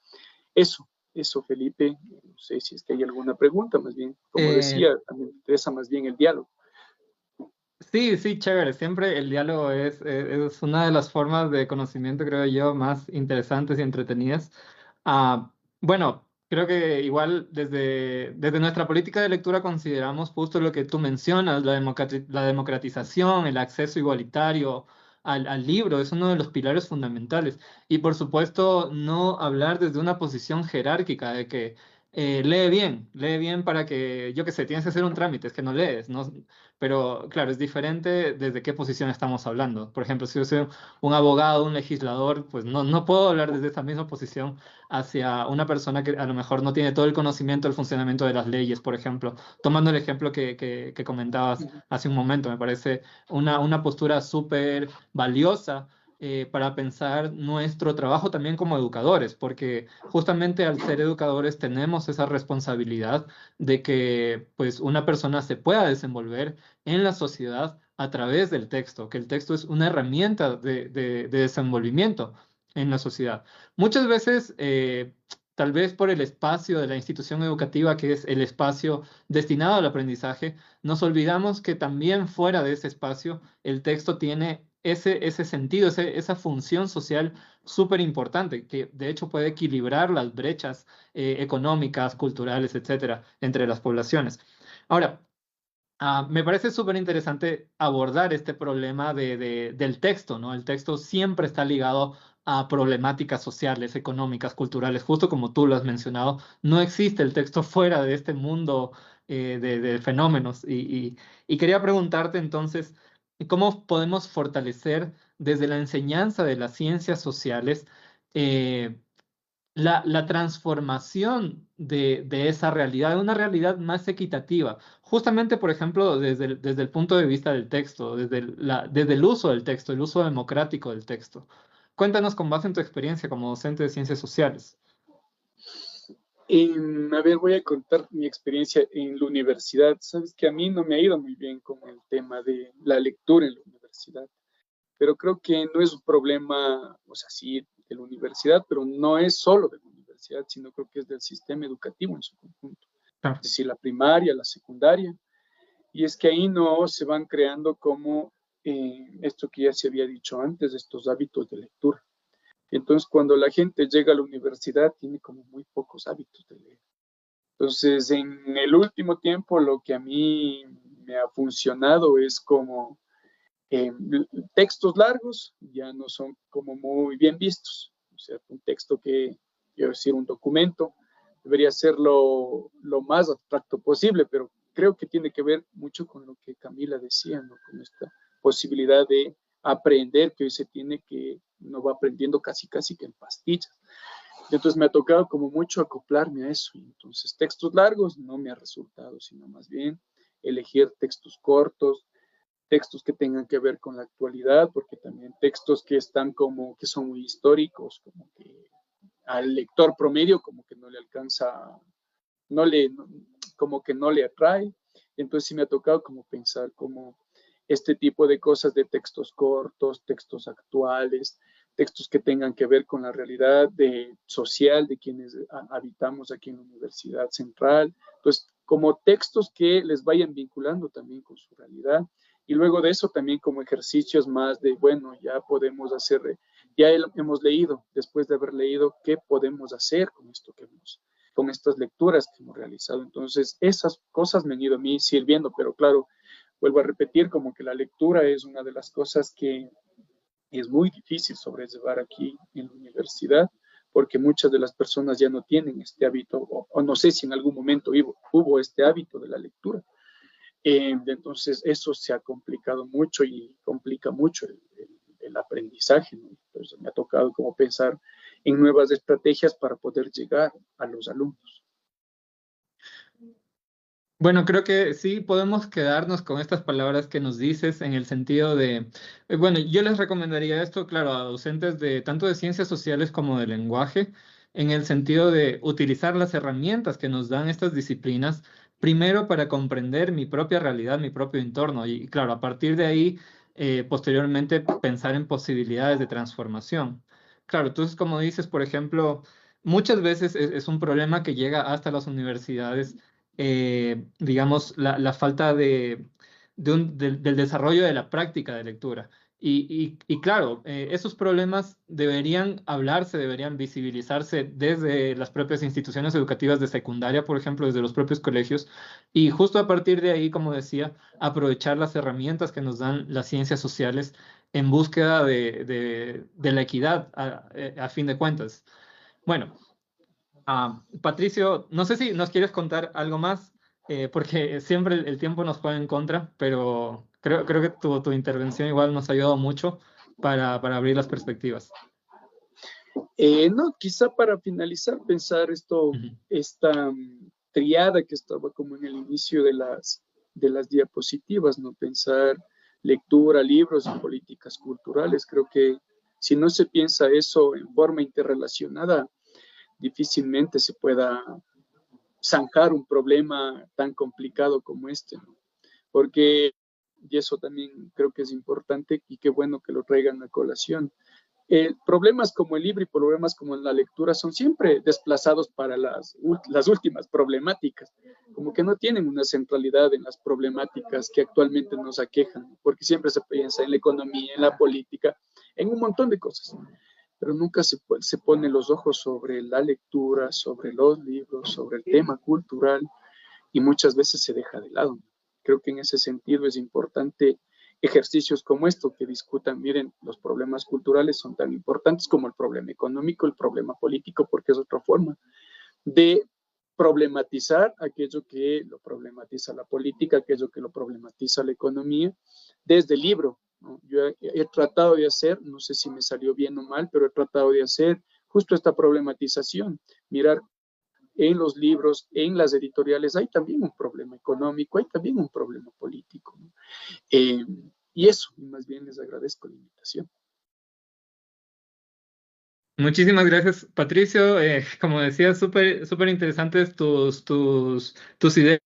Eso, Felipe. No sé si es que hay alguna pregunta, más bien, como decía, a mí me interesa más bien el diálogo. Sí, sí, chévere. Siempre el diálogo es una de las formas de conocimiento, creo yo, más interesantes y entretenidas. Bueno, creo que igual desde nuestra política de lectura consideramos justo lo que tú mencionas, la democratización, el acceso igualitario al libro, es uno de los pilares fundamentales. Y por supuesto, no hablar desde una posición jerárquica de que lee bien para que, yo qué sé, tienes que hacer un trámite, es que no lees, ¿no? Pero claro, es diferente desde qué posición estamos hablando. Por ejemplo, si yo soy un abogado, un legislador, pues no puedo hablar desde esa misma posición hacia una persona que a lo mejor no tiene todo el conocimiento del funcionamiento de las leyes, por ejemplo. Tomando el ejemplo que comentabas hace un momento, me parece una postura súper valiosa. Para pensar nuestro trabajo también como educadores, porque justamente al ser educadores tenemos esa responsabilidad de que pues una persona se pueda desenvolver en la sociedad a través del texto, que el texto es una herramienta de desenvolvimiento en la sociedad. Muchas veces, tal vez por el espacio de la institución educativa, que es el espacio destinado al aprendizaje, nos olvidamos que también fuera de ese espacio el texto tiene ese sentido, esa función social súper importante, que de hecho puede equilibrar las brechas económicas, culturales, etcétera, entre las poblaciones. Ahora, me parece súper interesante abordar este problema del texto, ¿no? El texto siempre está ligado a problemáticas sociales, económicas, culturales, justo como tú lo has mencionado. No existe el texto fuera de este mundo de fenómenos. Y quería preguntarte entonces, ¿cómo podemos fortalecer desde la enseñanza de las ciencias sociales eh, la transformación de esa realidad, de una realidad más equitativa? Justamente, por ejemplo, desde el punto de vista del texto, desde el uso del texto, el uso democrático del texto. Cuéntanos con base en tu experiencia como docente de ciencias sociales. A ver, voy a contar mi experiencia en la universidad. Sabes que a mí no me ha ido muy bien con el tema de la lectura en la universidad, pero creo que no es un problema, o sea, sí, de la universidad, pero no es solo de la universidad, sino creo que es del sistema educativo en su conjunto. Claro. Es decir, la primaria, la secundaria, y es que ahí no se van creando como esto que ya se había dicho antes, estos hábitos de lectura. Entonces, cuando la gente llega a la universidad, tiene como muy pocos hábitos de leer. Entonces, en el último tiempo, lo que a mí me ha funcionado es como textos largos ya no son como muy bien vistos. O sea, un texto que, quiero decir, un documento, debería ser lo más abstracto posible, pero creo que tiene que ver mucho con lo que Camila decía, ¿no? Con esta posibilidad de aprender que hoy se tiene, que uno va aprendiendo casi que en pastillas. Entonces me ha tocado como mucho acoplarme a eso. Entonces textos largos no me ha resultado, sino más bien elegir textos cortos, textos que tengan que ver con la actualidad, porque también textos que están como que son muy históricos, como que al lector promedio como que no le alcanza, no le, como que no le atrae. Entonces sí me ha tocado como pensar como este tipo de cosas de textos cortos, textos actuales, textos que tengan que ver con la realidad social de quienes habitamos aquí en la Universidad Central. Entonces, como textos que les vayan vinculando también con su realidad. Y luego de eso también como ejercicios más de, bueno, ya podemos hacer, ya hemos leído, después de haber leído, ¿qué podemos hacer con esto que hemos, con estas lecturas que hemos realizado? Entonces, esas cosas me han ido a mí sirviendo, pero claro, vuelvo a repetir, como que la lectura es una de las cosas que es muy difícil sobrellevar aquí en la universidad, porque muchas de las personas ya no tienen este hábito, o no sé si en algún momento hubo este hábito de la lectura. Entonces, eso se ha complicado mucho y complica mucho el aprendizaje, ¿no? Entonces, me ha tocado como pensar en nuevas estrategias para poder llegar a los alumnos. Bueno, creo que sí podemos quedarnos con estas palabras que nos dices en el sentido de, bueno, yo les recomendaría esto, claro, a docentes de tanto de ciencias sociales como de lenguaje, en el sentido de utilizar las herramientas que nos dan estas disciplinas, primero para comprender mi propia realidad, mi propio entorno, y claro, a partir de ahí, posteriormente pensar en posibilidades de transformación. Claro, entonces, como dices, por ejemplo, muchas veces es un problema que llega hasta las universidades, digamos, la falta del desarrollo de la práctica de lectura. Y claro, esos problemas deberían hablarse, deberían visibilizarse desde las propias instituciones educativas de secundaria, por ejemplo, desde los propios colegios, y justo a partir de ahí, como decía, aprovechar las herramientas que nos dan las ciencias sociales en búsqueda de la equidad, a fin de cuentas. Bueno. Patricio, no sé si nos quieres contar algo más, porque siempre el tiempo nos juega en contra, pero creo que tu intervención igual nos ha ayudado mucho para abrir las perspectivas. No, quizá para finalizar, pensar esta triada que estaba como en el inicio de las diapositivas, ¿no? Pensar lectura, libros y políticas culturales. Creo que si no se piensa eso en forma interrelacionada, difícilmente se pueda zanjar un problema tan complicado como este, ¿no? Porque, y eso también creo que es importante y qué bueno que lo traigan a colación, problemas como el libro y problemas como la lectura son siempre desplazados para las últimas problemáticas, como que no tienen una centralidad en las problemáticas que actualmente nos aquejan, porque siempre se piensa en la economía, en la política, en un montón de cosas, pero nunca se pone los ojos sobre la lectura, sobre los libros, sobre el tema cultural, y muchas veces se deja de lado. Creo que en ese sentido es importante ejercicios como esto que discutan, miren, los problemas culturales son tan importantes como el problema económico, el problema político, porque es otra forma de problematizar aquello que lo problematiza la política, aquello que lo problematiza la economía, desde el libro, ¿no? Yo he tratado de hacer, no sé si me salió bien o mal, pero he tratado de hacer justo esta problematización, mirar en los libros, en las editoriales, hay también un problema económico, hay también un problema político, ¿no? Y eso, más bien les agradezco la invitación. Muchísimas gracias, Patricio. Como decía, súper interesantes tus ideas.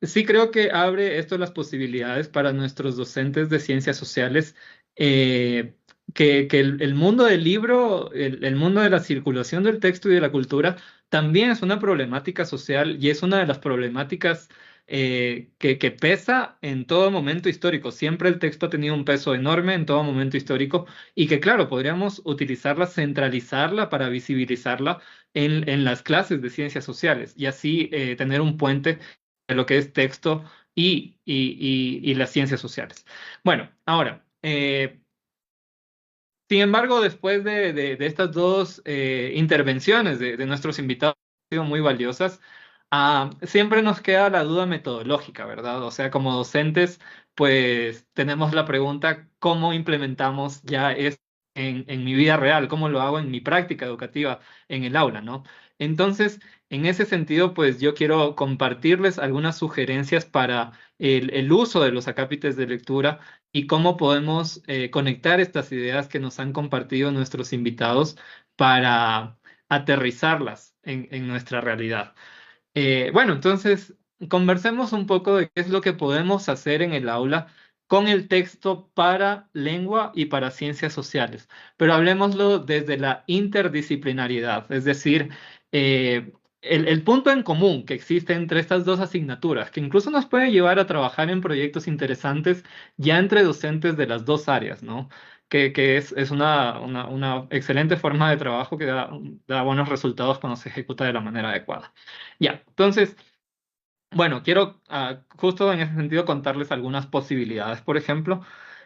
Sí, creo que abre esto las posibilidades para nuestros docentes de ciencias sociales, que el mundo del libro, el mundo de la circulación del texto y de la cultura también es una problemática social y es una de las problemáticas que pesa en todo momento histórico. Siempre el texto ha tenido un peso enorme en todo momento histórico y que, claro, podríamos utilizarla, centralizarla para visibilizarla en las clases de ciencias sociales y así tener un puente de lo que es texto y las ciencias sociales. Bueno, ahora, sin embargo, después de estas dos intervenciones de nuestros invitados, que han sido muy valiosas, Siempre nos queda la duda metodológica, ¿verdad? O sea, como docentes, pues tenemos la pregunta, ¿cómo implementamos ya esto en mi vida real? ¿Cómo lo hago en mi práctica educativa en el aula, ¿no? Entonces, en ese sentido, pues yo quiero compartirles algunas sugerencias para el uso de los acápites de lectura y cómo podemos conectar estas ideas que nos han compartido nuestros invitados para aterrizarlas en nuestra realidad. Bueno, entonces conversemos un poco de qué es lo que podemos hacer en el aula con el texto para lengua y para ciencias sociales, pero hablemoslo desde la interdisciplinariedad, es decir, el punto en común que existe entre estas dos asignaturas, que incluso nos puede llevar a trabajar en proyectos interesantes ya entre docentes de las dos áreas, ¿no? Que es una excelente forma de trabajo que da buenos resultados cuando se ejecuta de la manera adecuada. Ya, entonces, bueno, quiero justo en ese sentido contarles algunas posibilidades. Por ejemplo,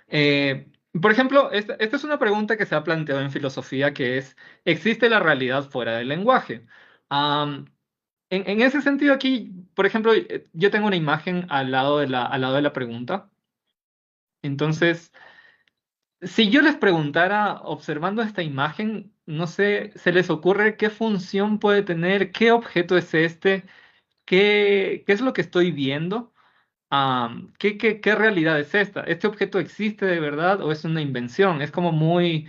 esta es una pregunta que se ha planteado en filosofía, que es, ¿existe la realidad fuera del lenguaje? Am, en ese sentido aquí, por ejemplo, yo tengo una imagen al lado de la pregunta. Entonces, si yo les preguntara, observando esta imagen, no sé, ¿se les ocurre qué función puede tener? ¿Qué objeto es este? ¿Qué es lo que estoy viendo? ¿Qué realidad es esta? ¿Este objeto existe de verdad o es una invención? Es como muy,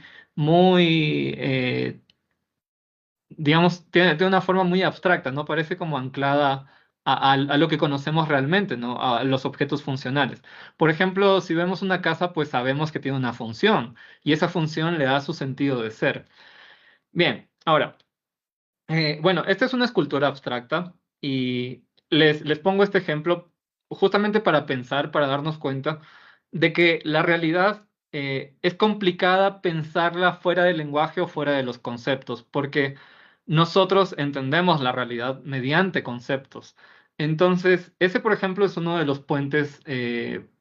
digamos, tiene una forma muy abstracta, ¿no? Parece como anclada a lo que conocemos realmente, ¿no? A los objetos funcionales. Por ejemplo, si vemos una casa, pues sabemos que tiene una función y esa función le da su sentido de ser. Bien, ahora. Bueno, esta es una escultura abstracta y les pongo este ejemplo justamente para pensar, para darnos cuenta de que la realidad es complicada pensarla fuera del lenguaje o fuera de los conceptos, porque nosotros entendemos la realidad mediante conceptos. Entonces, ese, por ejemplo, es uno de los puentes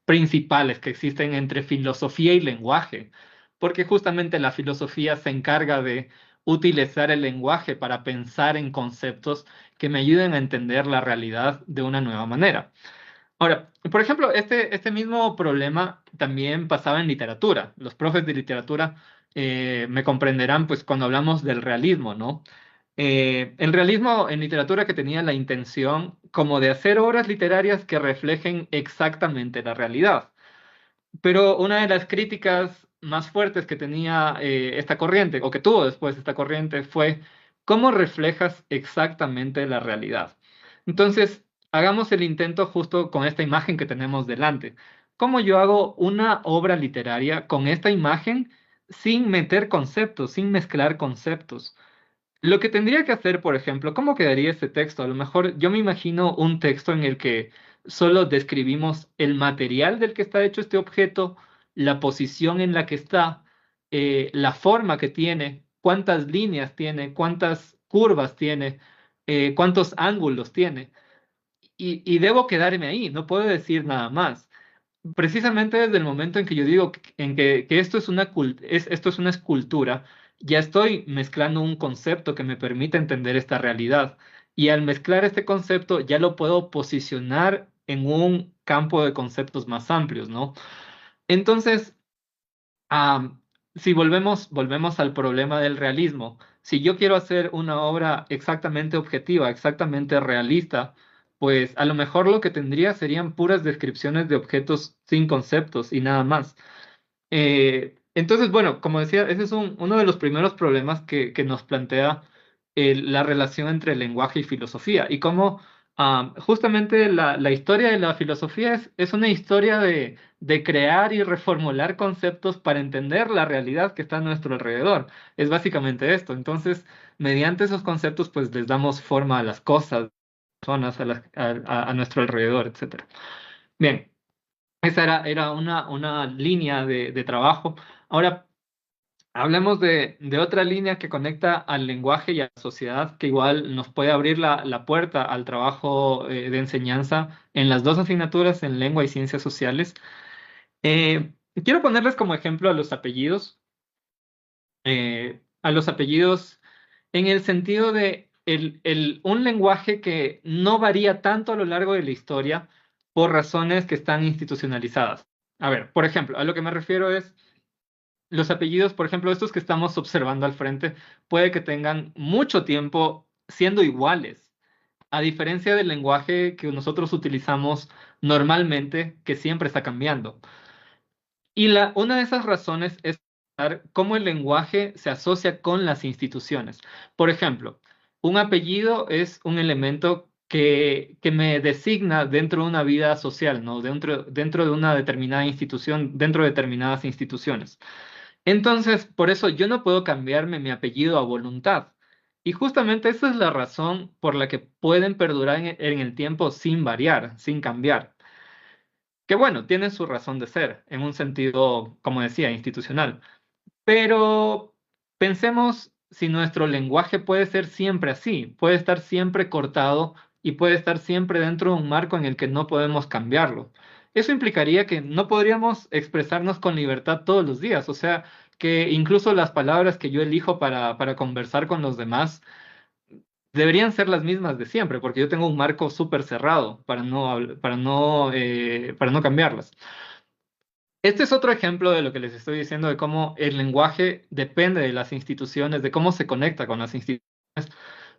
principales que existen entre filosofía y lenguaje, porque justamente la filosofía se encarga de utilizar el lenguaje para pensar en conceptos que me ayuden a entender la realidad de una nueva manera. Ahora, por ejemplo, este mismo problema también pasaba en literatura. Los profes de literatura me comprenderán, pues, cuando hablamos del realismo, ¿no? El realismo en literatura que tenía la intención como de hacer obras literarias que reflejen exactamente la realidad. Pero una de las críticas más fuertes que tenía esta corriente, o que tuvo después esta corriente, fue cómo reflejas exactamente la realidad. Entonces, hagamos el intento justo con esta imagen que tenemos delante. ¿Cómo yo hago una obra literaria con esta imagen sin meter conceptos, sin mezclar conceptos? Lo que tendría que hacer, por ejemplo, ¿cómo quedaría este texto? A lo mejor yo me imagino un texto en el que solo describimos el material del que está hecho este objeto, la posición en la que está, la forma que tiene, cuántas líneas tiene, cuántas curvas tiene, cuántos ángulos tiene. Y debo quedarme ahí, no puedo decir nada más. Precisamente desde el momento en que yo digo que esto es esto es una escultura, ya estoy mezclando un concepto que me permite entender esta realidad. Y al mezclar este concepto ya lo puedo posicionar en un campo de conceptos más amplios, ¿no? Entonces, Am, si volvemos al problema del realismo, si yo quiero hacer una obra exactamente objetiva, exactamente realista, pues a lo mejor lo que tendría serían puras descripciones de objetos sin conceptos y nada más. Entonces, bueno, como decía, ese es uno de los primeros problemas que nos plantea la relación entre lenguaje y filosofía y cómo justamente la historia de la filosofía es una historia de crear y reformular conceptos para entender la realidad que está a nuestro alrededor. Es básicamente esto. Entonces, mediante esos conceptos, pues les damos forma a las cosas, personas, a nuestro alrededor, etcétera. Bien. Esa era una línea de trabajo. Ahora, hablemos de otra línea que conecta al lenguaje y a la sociedad, que igual nos puede abrir la puerta al trabajo de enseñanza en las dos asignaturas, en lengua y ciencias sociales. Quiero ponerles como ejemplo a los apellidos en el sentido de un lenguaje que no varía tanto a lo largo de la historia por razones que están institucionalizadas. A ver, por ejemplo, a lo que me refiero es los apellidos, por ejemplo, estos que estamos observando al frente, puede que tengan mucho tiempo siendo iguales, a diferencia del lenguaje que nosotros utilizamos normalmente, que siempre está cambiando. Y una de esas razones es cómo el lenguaje se asocia con las instituciones. Por ejemplo, un apellido es un elemento que me designa dentro de una vida social, ¿no? Dentro de una determinada institución, dentro de determinadas instituciones. Entonces, por eso yo no puedo cambiarme mi apellido a voluntad. Y justamente esa es la razón por la que pueden perdurar en el tiempo sin variar, sin cambiar. Que bueno, tienen su razón de ser, en un sentido, como decía, institucional. Pero pensemos si nuestro lenguaje puede ser siempre así, puede estar siempre cortado y puede estar siempre dentro de un marco en el que no podemos cambiarlo. Eso implicaría que no podríamos expresarnos con libertad todos los días, o sea, que incluso las palabras que yo elijo para conversar con los demás deberían ser las mismas de siempre, porque yo tengo un marco súper cerrado para no cambiarlas. Este es otro ejemplo de lo que les estoy diciendo de cómo el lenguaje depende de las instituciones, de cómo se conecta con las instituciones.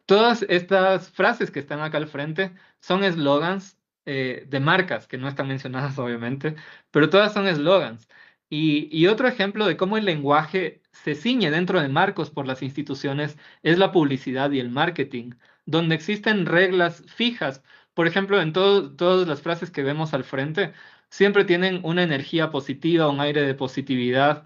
Todas estas frases que están acá al frente son eslogans de marcas que no están mencionadas, obviamente, pero todas son eslogans. Y otro ejemplo de cómo el lenguaje se ciñe dentro de marcos por las instituciones es la publicidad y el marketing, donde existen reglas fijas. Por ejemplo, en todas las frases que vemos al frente, siempre tienen una energía positiva, un aire de positividad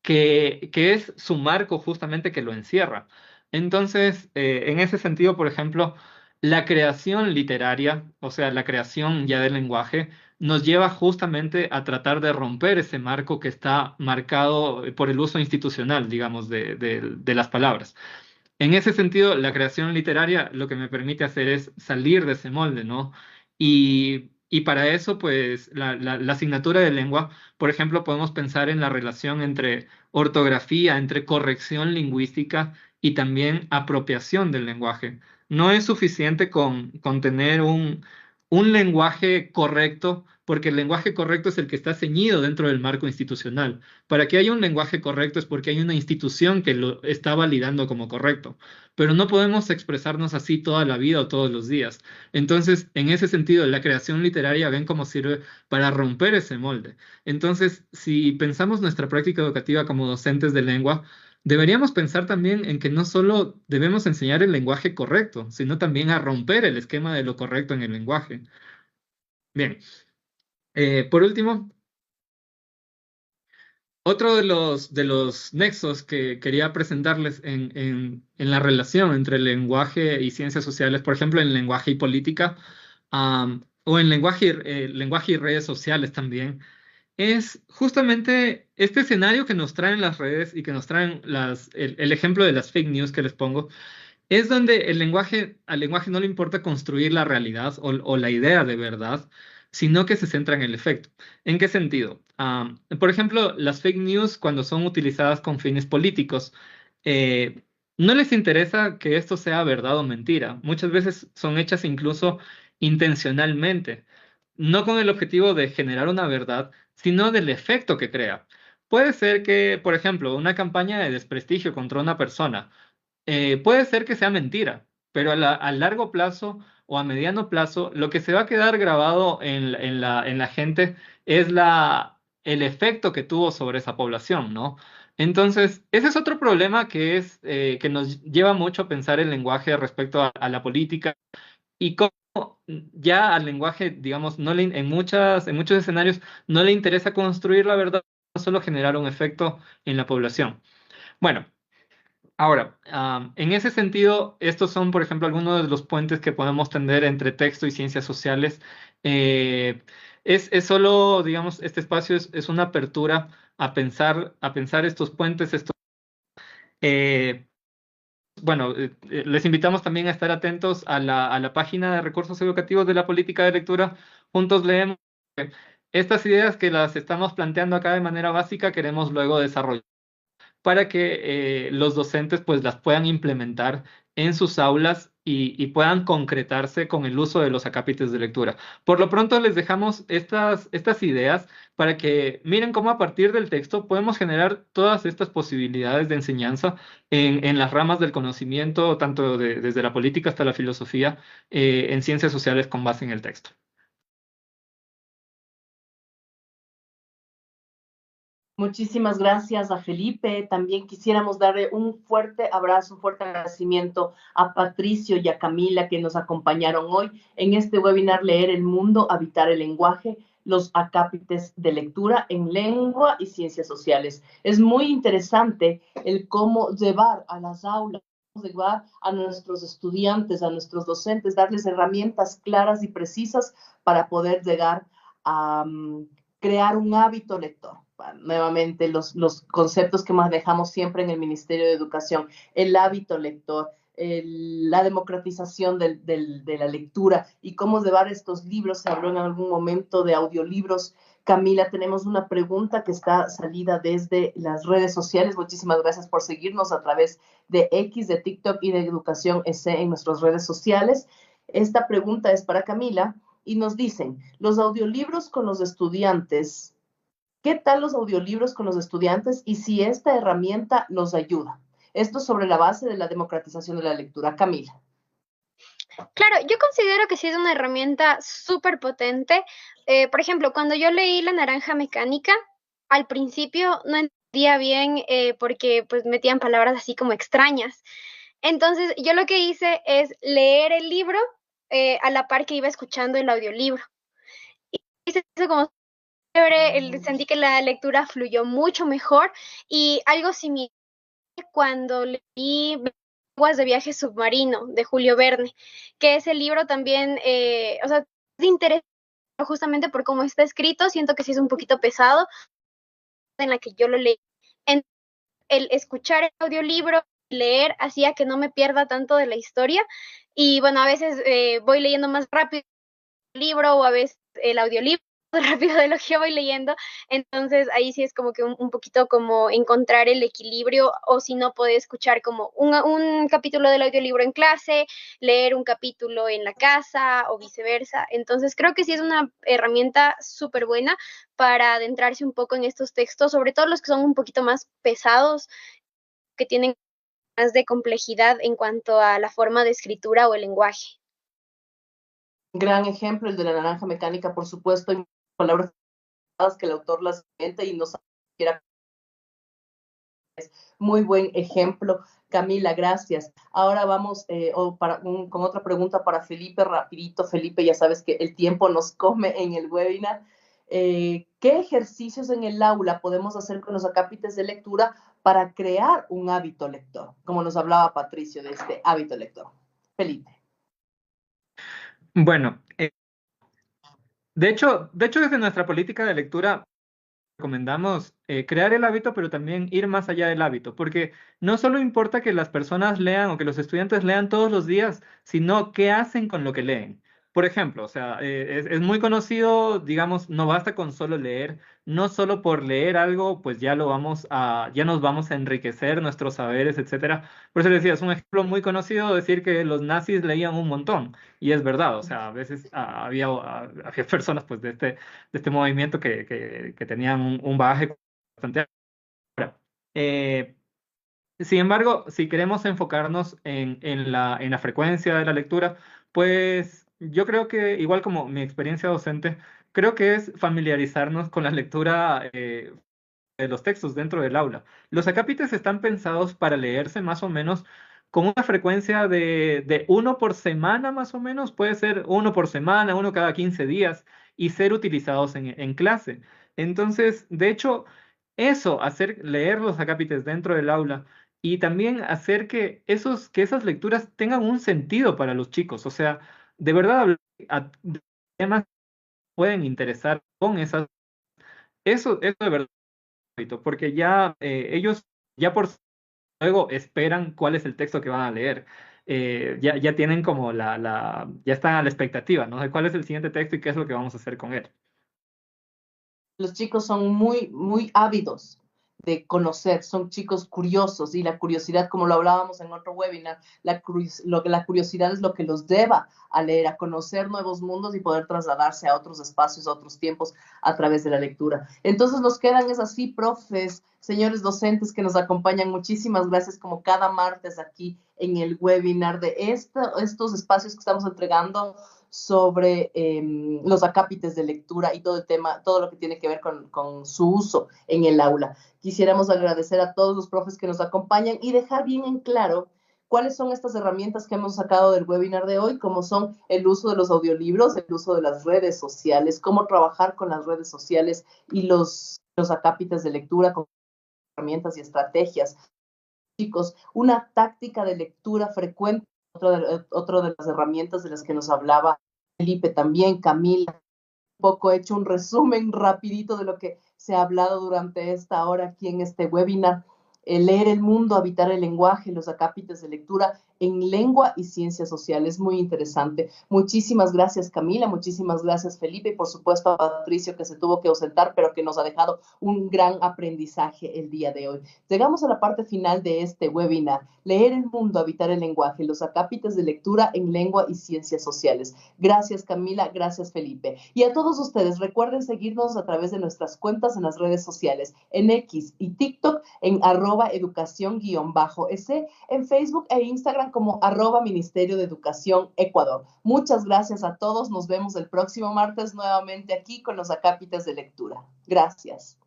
que es su marco justamente que lo encierra. Entonces, en ese sentido, por ejemplo, la creación literaria, o sea, la creación ya del lenguaje, nos lleva justamente a tratar de romper ese marco que está marcado por el uso institucional, digamos, de las palabras. En ese sentido, la creación literaria lo que me permite hacer es salir de ese molde, ¿no? Y para eso, pues, la asignatura de lengua, por ejemplo, podemos pensar en la relación entre ortografía, entre corrección lingüística y también apropiación del lenguaje. No es suficiente con tener un lenguaje correcto, porque el lenguaje correcto es el que está ceñido dentro del marco institucional. Para que haya un lenguaje correcto es porque hay una institución que lo está validando como correcto, pero no podemos expresarnos así toda la vida o todos los días. Entonces, en ese sentido, la creación literaria ven cómo sirve para romper ese molde. Entonces, si pensamos nuestra práctica educativa como docentes de lengua, deberíamos pensar también en que no solo debemos enseñar el lenguaje correcto, sino también a romper el esquema de lo correcto en el lenguaje. Bien, por último, otro de los nexos que quería presentarles en la relación entre el lenguaje y ciencias sociales, por ejemplo, en lenguaje y política, o en lenguaje y redes sociales también, es justamente este escenario que nos traen las redes y que nos traen el ejemplo de las fake news que les pongo, es donde al lenguaje no le importa construir la realidad o la idea de verdad, sino que se centra en el efecto. ¿En qué sentido? Por ejemplo, las fake news cuando son utilizadas con fines políticos, eh, no les interesa que esto sea verdad o mentira. Muchas veces son hechas incluso intencionalmente, no con el objetivo de generar una verdad, sino del efecto que crea. Puede ser que, por ejemplo, una campaña de desprestigio contra una persona, puede ser que sea mentira, pero a largo plazo o a mediano plazo, lo que se va a quedar grabado en la gente es el efecto que tuvo sobre esa población, ¿no? Entonces, ese es otro problema que nos lleva mucho a pensar el lenguaje respecto a la política y cómo ya al lenguaje, digamos, en muchos escenarios no le interesa construir la verdad, solo generar un efecto en la población. Bueno. Ahora, en ese sentido, estos son, por ejemplo, algunos de los puentes que podemos tender entre texto y ciencias sociales. Eh, es solo, digamos, este espacio es una apertura a pensar estos puentes. Eh, bueno, les invitamos también a estar atentos a la página de recursos educativos de la política de lectura. Juntos leemos. Estas ideas que las estamos planteando acá de manera básica, queremos luego desarrollar. para que los docentes pues las puedan implementar en sus aulas y puedan concretarse con el uso de los acápites de lectura. Por lo pronto les dejamos estas ideas para que miren cómo a partir del texto podemos generar todas estas posibilidades de enseñanza en las ramas del conocimiento, tanto desde la política hasta la filosofía, en ciencias sociales con base en el texto. Muchísimas gracias a Felipe. También quisiéramos darle un fuerte abrazo, un fuerte agradecimiento a Patricio y a Camila que nos acompañaron hoy en este webinar Leer el Mundo, Habitar el Lenguaje, los acápites de lectura en lengua y ciencias sociales. Es muy interesante el cómo llevar a las aulas, llevar a nuestros estudiantes, a nuestros docentes, darles herramientas claras y precisas para poder llegar a crear un hábito lector. Nuevamente, los conceptos que manejamos siempre en el Ministerio de Educación, el hábito lector, la democratización de la lectura y cómo llevar estos libros. Se habló en algún momento de audiolibros. Camila, tenemos una pregunta que está salida desde las redes sociales. Muchísimas gracias por seguirnos a través de X, de TikTok y de Educación EC en nuestras redes sociales. Esta pregunta es para Camila y nos dicen, los audiolibros con los estudiantes, ¿qué tal los audiolibros con los estudiantes y si esta herramienta nos ayuda? Esto sobre la base de la democratización de la lectura. Camila. Claro, yo considero que sí es una herramienta súper potente. Por ejemplo, cuando yo leí La Naranja Mecánica, al principio no entendía bien porque pues metían palabras así como extrañas. Entonces, yo lo que hice es leer el libro a la par que iba escuchando el audiolibro. Y hice eso como chévere, sentí que la lectura fluyó mucho mejor y algo similar cuando leí Aguas de viaje submarino de Julio Verne, que ese libro también, o sea, es interesante justamente por cómo está escrito, siento que sí es un poquito pesado en la que yo lo leí. En el escuchar el audiolibro, leer, hacía que no me pierda tanto de la historia y bueno, a veces voy leyendo más rápido el libro o a veces el audiolibro rápido de lo que yo voy leyendo, entonces ahí sí es como que un poquito como encontrar el equilibrio o si no puede escuchar como un capítulo del audiolibro en clase, leer un capítulo en la casa o viceversa, entonces creo que sí es una herramienta súper buena para adentrarse un poco en estos textos, sobre todo los que son un poquito más pesados, que tienen más de complejidad en cuanto a la forma de escritura o el lenguaje. Gran ejemplo, el de La Naranja Mecánica, por supuesto, hay palabras que el autor las inventa y no sabe siquiera. Es muy buen ejemplo. Camila, gracias. Ahora vamos con otra pregunta para Felipe, rapidito. Felipe, ya sabes que el tiempo nos come en el webinar. ¿Qué ejercicios en el aula podemos hacer con los acápites de lectura para crear un hábito lector? Como nos hablaba Patricio de este hábito lector. Felipe. Bueno, de hecho, desde nuestra política de lectura recomendamos crear el hábito, pero también ir más allá del hábito, porque no solo importa que las personas lean o que los estudiantes lean todos los días, sino qué hacen con lo que leen. Por ejemplo, o sea, es muy conocido, digamos, no basta con solo leer, no solo por leer algo, pues ya nos vamos a enriquecer nuestros saberes, etcétera. Por eso les decía, es un ejemplo muy conocido decir que los nazis leían un montón, y es verdad, o sea, a veces había personas pues de este movimiento que tenían un bagaje bastante amplio. Sin embargo, si queremos enfocarnos en la frecuencia de la lectura, pues yo creo que, igual como mi experiencia docente, creo que es familiarizarnos con la lectura de los textos dentro del aula. Los acápites están pensados para leerse más o menos con una frecuencia de uno por semana, más o menos, puede ser uno por semana, uno cada 15 días, y ser utilizados en clase. Entonces, de hecho, leer los acápites dentro del aula y también hacer que esas lecturas tengan un sentido para los chicos. O sea, de verdad, de temas que pueden interesar con eso de verdad porque ya ellos ya por luego esperan cuál es el texto que van a leer. Ya tienen como ya están a la expectativa, ¿no? De cuál es el siguiente texto y qué es lo que vamos a hacer con él. Los chicos son muy, muy ávidos de conocer, son chicos curiosos y la curiosidad, como lo hablábamos en otro webinar, la curiosidad es lo que los lleva a leer, a conocer nuevos mundos y poder trasladarse a otros espacios, a otros tiempos a través de la lectura. Entonces nos quedan es así, profes, señores docentes que nos acompañan, muchísimas gracias como cada martes aquí en el webinar de estos espacios que estamos entregando sobre los acápites de lectura y todo el tema, todo lo que tiene que ver con su uso en el aula. Quisiéramos agradecer a todos los profes que nos acompañan y dejar bien en claro cuáles son estas herramientas que hemos sacado del webinar de hoy, como son el uso de los audiolibros, el uso de las redes sociales, cómo trabajar con las redes sociales y los acápites de lectura con herramientas y estrategias. Chicos, una táctica de lectura frecuente, otra de las herramientas de las que nos hablaba Felipe también, Camila, un poco hecho un resumen rapidito de lo que se ha hablado durante esta hora aquí en este webinar. Leer el mundo, habitar el lenguaje, los acápites de lectura en lengua y ciencias sociales. Muy interesante. Muchísimas gracias, Camila. Muchísimas gracias, Felipe. Y por supuesto a Patricio, que se tuvo que ausentar, pero que nos ha dejado un gran aprendizaje el día de hoy. Llegamos a la parte final de este webinar. Leer el mundo, habitar el lenguaje, los acápites de lectura en lengua y ciencias sociales. Gracias, Camila. Gracias, Felipe. Y a todos ustedes, recuerden seguirnos a través de nuestras cuentas en las redes sociales, en X y TikTok, en @educación_es, en Facebook e Instagram como @Ministerio de Educación Ecuador. Muchas gracias a todos. Nos vemos el próximo martes nuevamente aquí con los acápites de lectura. Gracias.